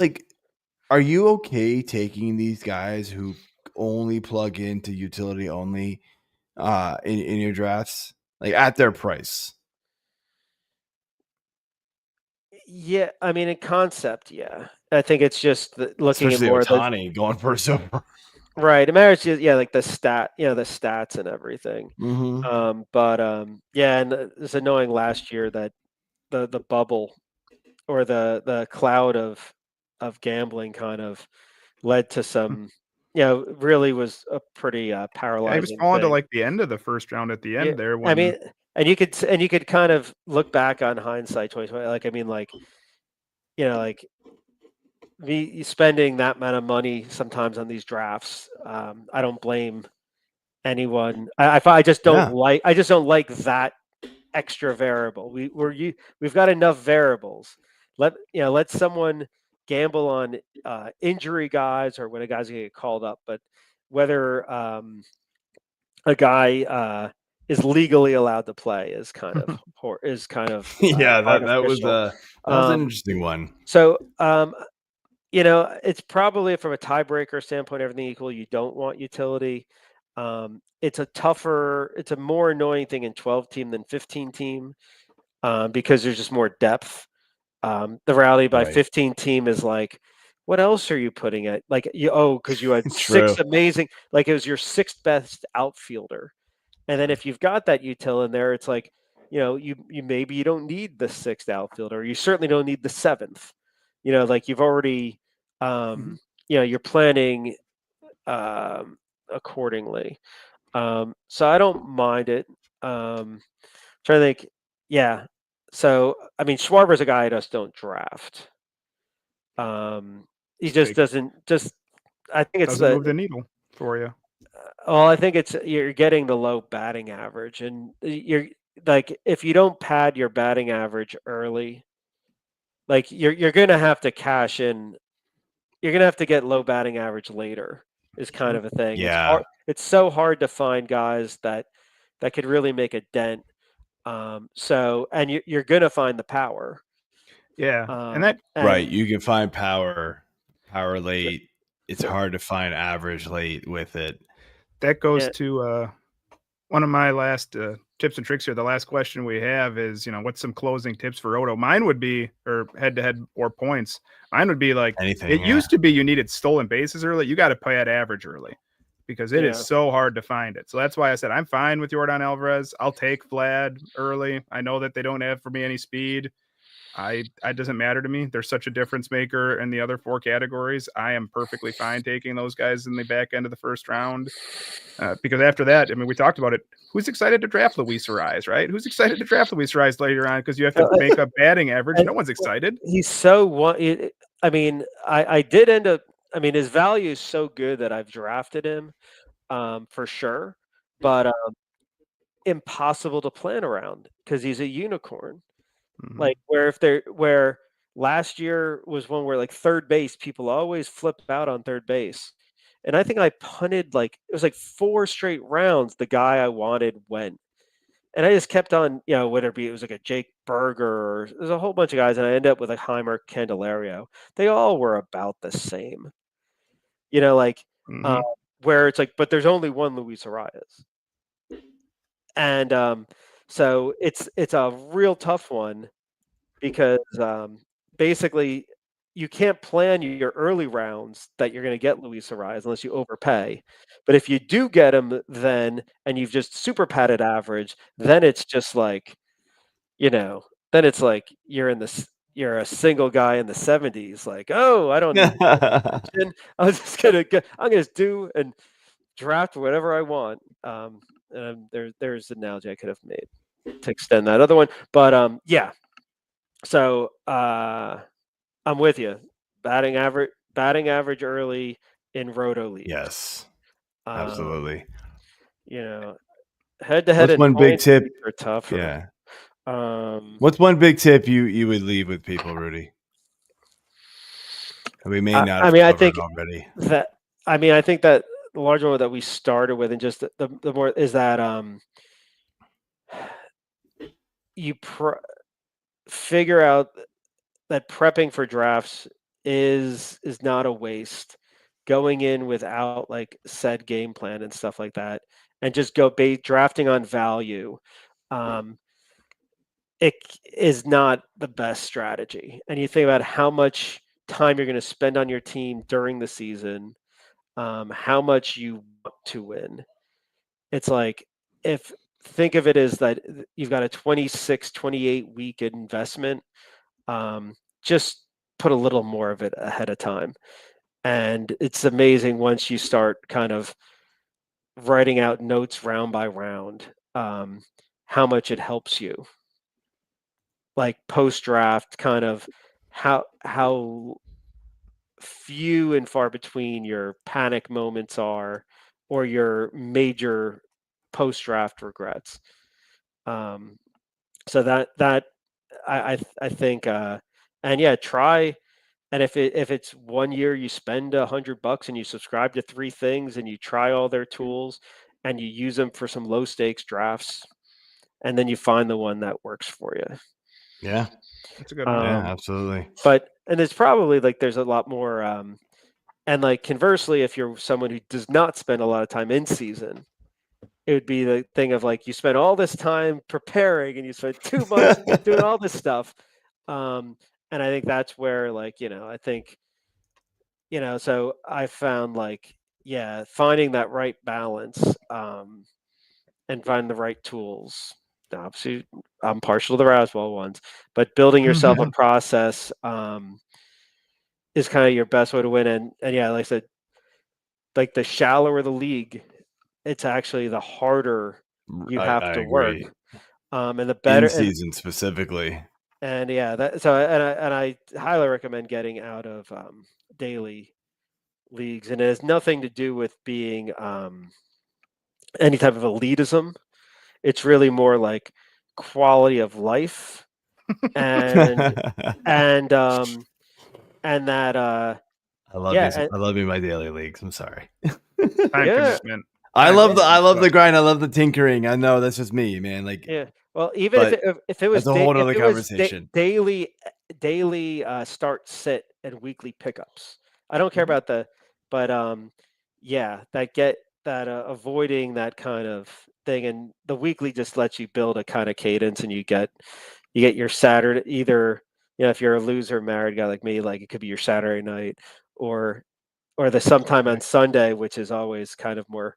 okay taking these guys who only plug into utility only in your drafts, like at their price? Yeah, I mean, in concept, yeah. I think it's just looking Especially at more Ohtani going for a super. right. It matters, yeah, like the stats and everything. Mm-hmm. Yeah, and it's annoying last year that the bubble or the cloud of gambling kind of led to some, really was a pretty Yeah, he was paralyzing falling to thing. like the end of the first round at the Yeah, end there I when mean, and you could kind of look back on hindsight 2020. Like, I mean, like, like me spending that amount of money sometimes on these drafts. I don't blame anyone. I just don't Yeah. like. I just don't like that extra variable. We've got enough variables. Let someone gamble on injury guys or when a guy's gonna get called up, but whether a guy is legally allowed to play is kind of Yeah, artificial. that was an Um, interesting one. so it's probably from a tiebreaker standpoint, everything equal, you don't want utility. It's a more annoying thing in 12 team than 15 team because there's just more depth. The rally by Right. 15 team is like, what else are you putting at? Like because you had True. six amazing, like it was your sixth best outfielder. And then if you've got that util in there, it's like, you maybe you don't need the sixth outfielder. You certainly don't need the seventh. Like you've already, Mhm. you're planning accordingly. So I don't mind it. Trying to think, yeah. So I mean, Schwarber's a guy I just don't draft. He just Mistake. doesn't. Just I think it's Doesn't the move the needle for you. well, I think it's you're getting the low batting average, and you're like if you don't pad your batting average early, like you're gonna have to cash in. You're gonna have to get low batting average later. Is kind of a thing. It's Yeah. hard. It's so hard to find guys that could really make a dent. And you're gonna find the power. Yeah, and Um, that and Right. You can find power so, late. It's hard to find average late with it. that goes yeah, to one of my last tips and tricks here. The last question we have is, what's some closing tips for Odo? Mine would be, or head to head or points. Mine would be like, it Anything. Yeah. used to be you needed stolen bases early. You got to play at average early because it is yeah. so hard to find it. So that's why I said I'm fine with Jordan Alvarez. I'll take Vlad early. I know that they don't have for me any speed. It doesn't matter to me. They're such a difference maker in the other four categories. I am perfectly fine taking those guys in the back end of the first round. Because after that, I mean, we talked about it. Who's excited to draft Luis Ariz, right? Who's excited to draft Luis Ariz later on because you have to make up batting average? And No one's excited. he's so I mean, I did end up. I mean, his value is so good that I've drafted him for sure, but impossible to plan around because he's a unicorn. Mhm. Like where last year was one where like third base, people always flip out on third base. And I think I punted like it was like 4 straight rounds. The guy I wanted went. And I just kept on, whether it was like a Jake Berger or there's a whole bunch of guys, and I ended up with like Heimer Candelario. They all were about the same. Like uh, Mhm. where it's like, but there's only one Luis Arias. And so it's a real tough one because basically you can't plan your early rounds that you're going to get Luis Ariz unless you overpay. But if you do get him then and you've just super padded average, then it's just like, then it's like you're a single guy in the 70s like, "Oh, I don't need position. I'm going to do and draft whatever I want." And there's an analogy I could have made to extend that other one. But yeah. So I'm with you. Batting average early in roto leagues. Yes. Um, Absolutely. Head to head What's and one big points tip? are tougher. Yeah. Um, What's one big tip you would leave with people, Rudy? We may not I have mean, I covered think already. I think that the larger one that we started with, and just the more is that you figure out that prepping for drafts is not a waste. Going in without like said game plan and stuff like that, and just go drafting on value. Um, it is not the best strategy. And you think about how much time you're going to spend on your team during the season, how much you want to win. It's like, think of it as that you've got a 26, 28 week investment. Just put a little more of it ahead of time. And it's amazing once you start kind of writing out notes round by round, how much it helps you. Like post draft, kind of how few and far between your panic moments are, or your major post draft regrets. So that I think, and yeah, try. And if it's 1 year you spend $100 and you subscribe to 3 things and you try all their tools and you use them for some low stakes drafts, and then you find the one that works for you. Yeah, that's a good one. Yeah, absolutely. And it's probably like there's a lot more. And like conversely, if you're someone who does not spend a lot of time in season, it would be the thing of like you spend all this time preparing and you spend 2 months doing all this stuff. And I think that's where, like, I think, so I found like, yeah, finding that right balance, and find the right tools. Obviously, I'm partial to the RazzBall ones, but building yourself a process is kind of your best way to win. And yeah, like I said, like the shallower the league, it's actually the harder you have to work. And the better in season specifically. And yeah, and I highly recommend getting out of daily leagues, and it has nothing to do with being any type of elitism. It's really more like quality of life, and and that I love you my daily leagues. I'm sorry. Commitment. I love the grind. I love the tinkering. I know that's just me, man. Like, yeah. Well, even if it was that's a whole other conversation. Daily start, sit, and weekly pickups. I don't care about but yeah, avoiding that kind of thing, and the weekly just lets you build a kind of cadence, and you get your Saturday, either if you're a loser married guy like me, like it could be your Saturday night, or the sometime on Sunday, which is always kind of more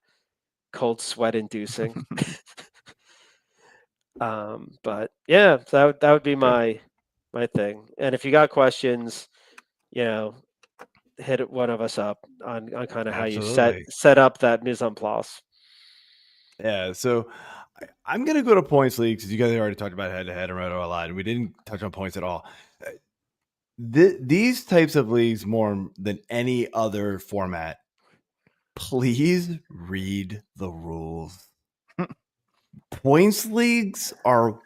cold sweat inducing. But yeah, so that would be my thing. And if you got questions, hit one of us up on kind of how you set up that mise en place. Yeah, so I'm gonna go to points leagues, because you guys already talked about head to head and Roto a lot, and we didn't touch on points at all. These types of leagues, more than any other format, please read the rules. Points leagues are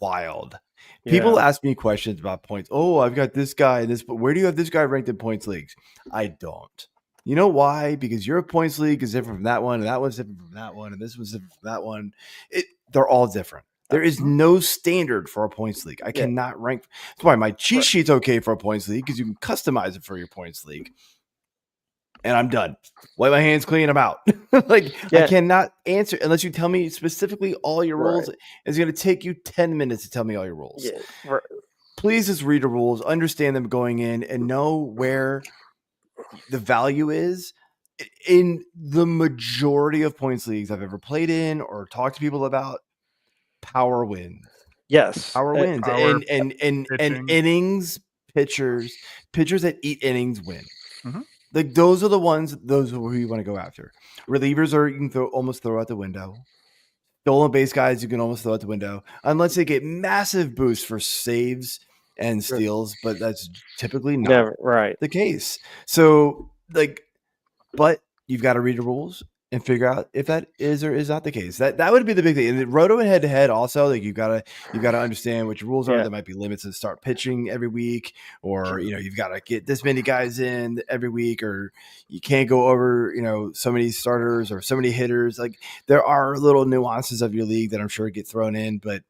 wild. People ask me questions about points. Oh, I've got this guy and this, but where do you have this guy ranked in points leagues? I don't. You know why? Because your points league is different from that one, and that one's different from that one, and this one's different from that one. They're all different. There is no standard for a points league. I cannot rank. That's why my cheat sheet's okay for a points league, because you can customize it for your points league. And I'm done. Wipe my hands clean. I'm out. I cannot answer unless you tell me specifically all your rules. It's going to take you 10 minutes to tell me all your rules. Yeah. Please just read the rules, understand them going in, and know where the value is. In the majority of points leagues I've ever played in or talked to people about, power wins. Yes. Power wins. And innings, pitchers that eat innings win. Mm-hmm. Like those are who you want to go after. Relievers you can almost throw out the window. Stolen base guys you can almost throw out the window, unless they get massive boosts for saves and steals, but that's typically not the case. So but you've got to read the rules and figure out if that is or is not the case. That would be the big thing. And the Roto and head to head also, like you've got to understand what your rules are. There might be limits to start pitching every week, or you've got to get this many guys in every week, or you can't go over so many starters or so many hitters. Like there are little nuances of your league that I'm sure get thrown in, but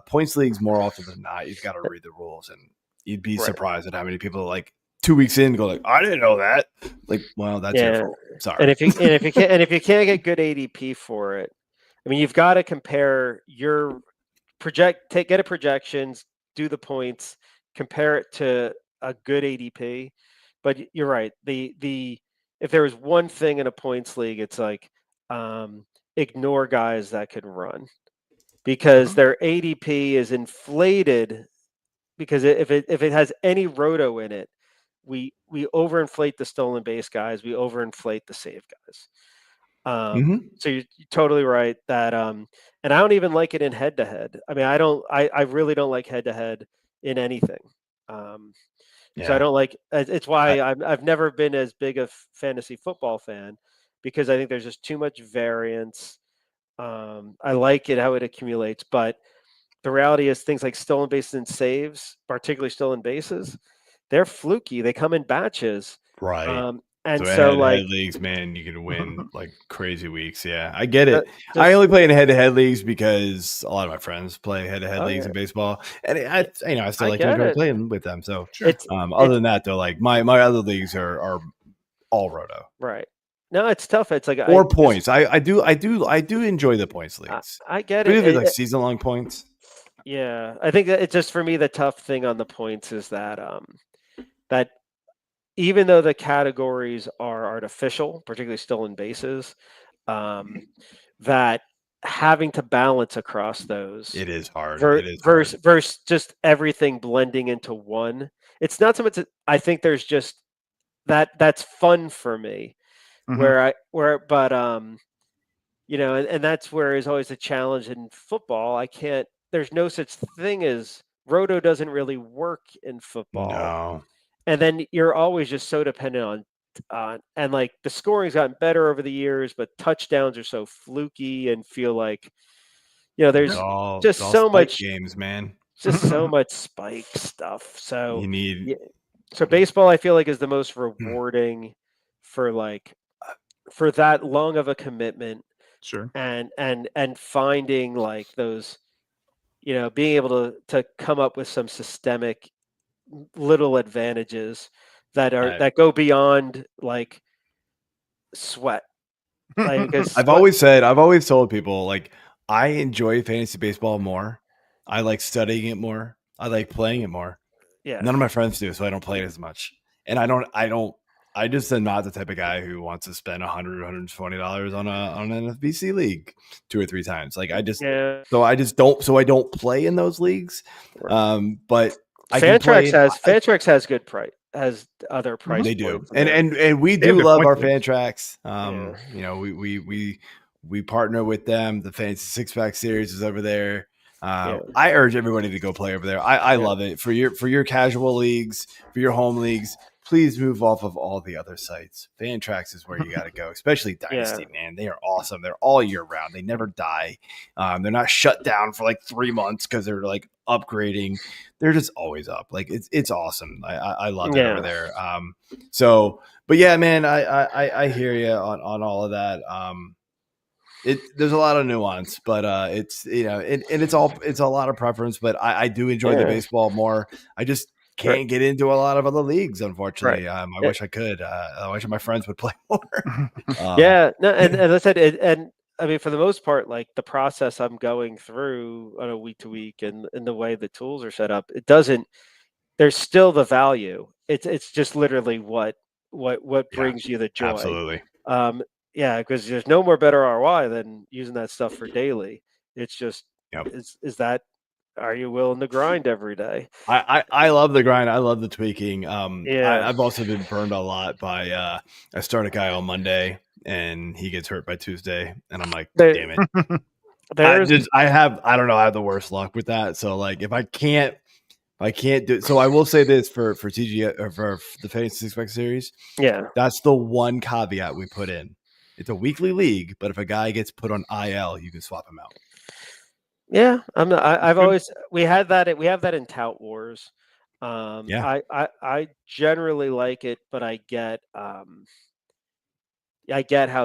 points leagues more often than not, you've got to read the rules, and you'd be surprised at how many people 2 weeks in go like, I didn't know that. Like, well, that's your fault. Sorry. And if you can't get good ADP for it, I mean, you've got to compare your get a projections, do the points, compare it to a good ADP. But you're right. If there was one thing in a points league, it's like ignore guys that can run because their ADP is inflated. Because if it has any roto in it, we overinflate the stolen base guys, we overinflate the save guys. So you're totally right that and I don't even like it in head to head. I mean, I really don't like head to head in anything. So I don't like it's why I've never been as big a fantasy football fan because I think there's just too much variance. I like it how it accumulates, but the reality is things like stolen bases and saves, particularly stolen bases, they're fluky. They come in batches. Right. And so head leagues, man, you can win like crazy weeks. Yeah, I get it. I only play in head-to-head leagues because a lot of my friends play head-to-head leagues in baseball, and I still like to enjoy playing with them. So, other than that, though, like my other leagues are all roto. Right. No, it's tough. It's like points. I do enjoy the points leagues. I get it. It's like season-long points. Yeah, I think that it's just for me the tough thing on the points is that that even though the categories are artificial, particularly stolen bases, that having to balance across those it is hard. Versus just everything blending into one. It's not so much. I think there's just that's fun for me, and that's where is always a challenge in football. There's no such thing as roto doesn't really work in football. No. And then you're always just so dependent on and like the scoring's gotten better over the years, but touchdowns are so fluky and feel like, there's just so much games, man. Just so much spike stuff. So you need. So baseball, I feel like is the most rewarding for that long of a commitment. Sure. And finding like those, being able to come up with some systemic little advantages that go beyond like sweat. Like, I've always told people like I enjoy fantasy baseball more. I like studying it more. I like playing it more. Yeah. None of my friends do, so I don't play it as much. And I just am not the type of guy who wants to spend $100, $120 on an FBC league 2 or 3 times. Like I don't play in those leagues. But Fantrax has good price, has other price. They do, and we do love our Fantrax. We partner with them. The Fantasy 6-Pack series is over there. I urge everybody to go play over there. I love it for your casual leagues, for your home leagues. Please move off of all the other sites. Fantrax is where you got to go, especially Dynasty, man. They are awesome. They're all year round. They never die. They're not shut down for like 3 months because they're like upgrading. They're just always up. Like it's awesome. I love it over there. But yeah, man, I hear you on all of that. There's a lot of nuance, but it's it's a lot of preference. But I do enjoy the baseball more. I just can't get into a lot of other leagues, unfortunately. I wish I could. I wish my friends would play more. And as I said, and I mean, for the most part, like the process I'm going through on a week to week, and the way the tools are set up, it doesn't. There's still the value. It's just literally what brings you the joy. Absolutely. Because there's no more better ROI than using that stuff for daily. It's just is that. Are you willing to grind every day? I love the grind. I love the tweaking. I've also been burned a lot by I start a guy on Monday and he gets hurt by Tuesday, and I'm like, damn it. I have the worst luck with that. So like if I can't do it. So I will say this for TG or for the Fantasy 6-Pack series. Yeah. That's the one caveat we put in. It's a weekly league, but if a guy gets put on IL, you can swap him out. Yeah, we have that in Tout Wars. I generally like it, but I get how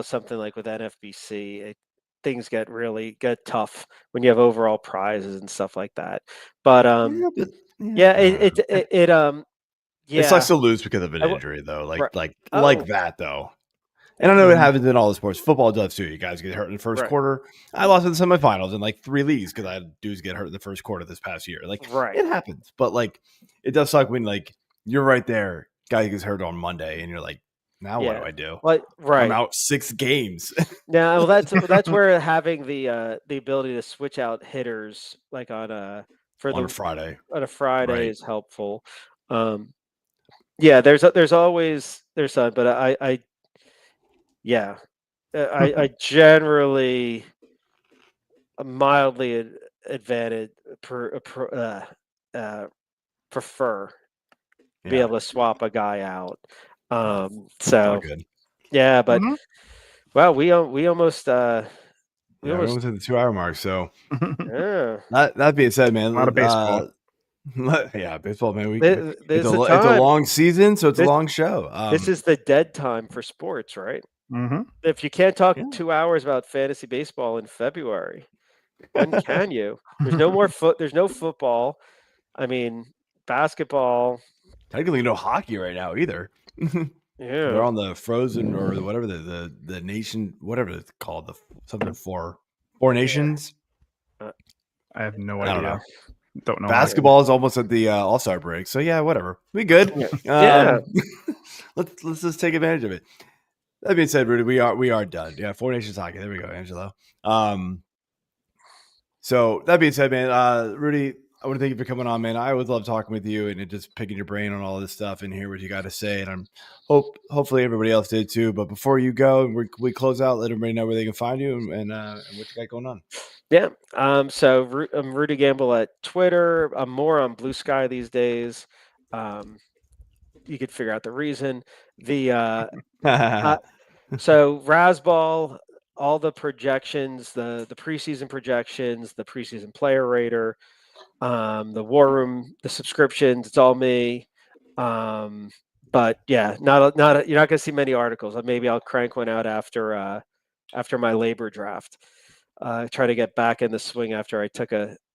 something like with NFBC, things get tough when you have overall prizes and stuff like that. But it sucks to lose because of an injury though. Like that though. And I know it happens in all the sports. Football does too. You guys get hurt in the first quarter. I lost in the semifinals in like 3 leagues because I had dudes get hurt in the first quarter this past year. Like, it happens. But like, it does suck when like you're right there, guy gets hurt on Monday, and you're like, now what do I do? I'm out 6 games. Yeah, well, that's where having the ability to switch out hitters like on a Friday is helpful. Yeah, there's always some, but I generally mildly prefer be able to swap a guy out. So yeah, but well, we almost we almost hit the 2-hour mark. So yeah. That being said, man, a lot of baseball. Baseball, man. It's a long season, so it's a long show. This is the dead time for sports, right? Mm-hmm. If you can't talk 2 hours about fantasy baseball in February, when can you? There's no more There's no football. I mean, basketball. Technically, no hockey right now either. They're on the frozen or whatever the nation, whatever it's called, something four nations. I have no idea. Don't know. Basketball is almost at the All-Star break, so yeah, whatever. We good. Let's just take advantage of it. That being said, Rudy, we are done. Yeah, 4 nations hockey. There we go, Angelo. So that being said, man, Rudy, I want to thank you for coming on, man. I always love talking with you and just picking your brain on all this stuff and hear what you got to say. And hopefully everybody else did too. But before you go, we close out. Let everybody know where they can find you and what you got going on. Yeah. So I'm Rudy Gamble at Twitter. I'm more on Blue Sky these days. You could figure out the reason. So RazzBall, all the projections, the preseason projections, the preseason player rater, the War Room, the subscriptions, it's all me. But yeah, not you're not going to see many articles. Maybe I'll crank one out after my labor draft. Try to get back in the swing after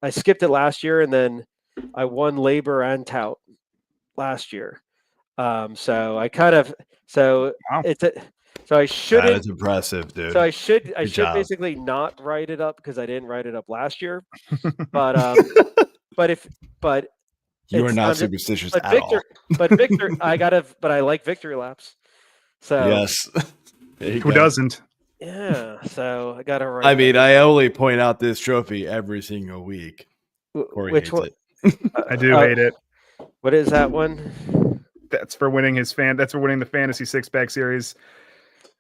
I skipped it last year, and then I won labor and tout last year. So I kind of so I shouldn't. That is impressive, dude. So I should basically not write it up because I didn't write it up last year. But you are not superstitious at all. But I like victory laps. So yes, who doesn't? Yeah, so I gotta write. I mean, I only point out this trophy every single week. Which one? I do hate it. What is that one? That's for winning That's for winning the Fantasy 6-Pack Series.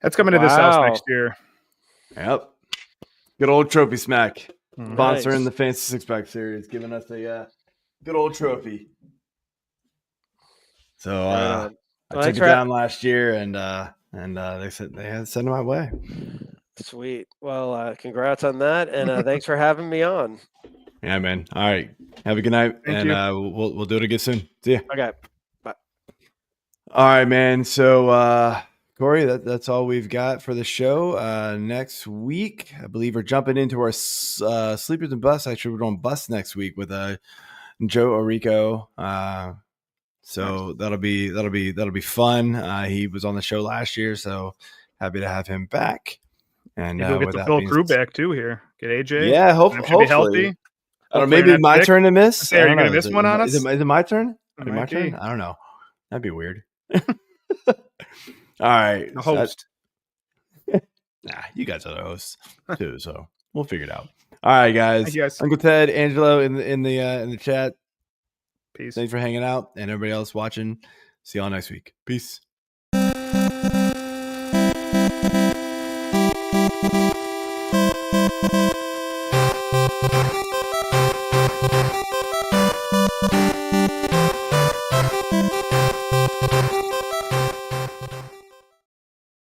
That's coming to this house next year. Yep. Good old Trophy Smack. Nice. Sponsoring the Fantasy 6-Pack Series, giving us a good old trophy. So I took it down last year, and they said they had to send it my way. Sweet. Well, congrats on that, and thanks for having me on. Yeah, man. All right. Have a good night, and we'll do it again soon. See ya. Okay. Bye. All right, man. So, Corey, that's all we've got for the show. Next week, I believe we're jumping into our Sleepers and Busts. Actually, we're doing Busts next week with Joe Orico. So that'll be fun. He was on the show last year, so happy to have him back. And we'll get the full crew back too here. Get AJ. Yeah, hopefully. Be healthy. I don't know, maybe my turn to miss. Are you going to miss one on us? Is it my turn? My turn? I don't know. That'd be weird. All right. The host. You guys are the hosts too, so we'll figure it out. All right, guys. Thank you guys. Uncle Ted, Angelo in the chat. Peace. Thanks for hanging out, and everybody else watching. See y'all next week. Peace.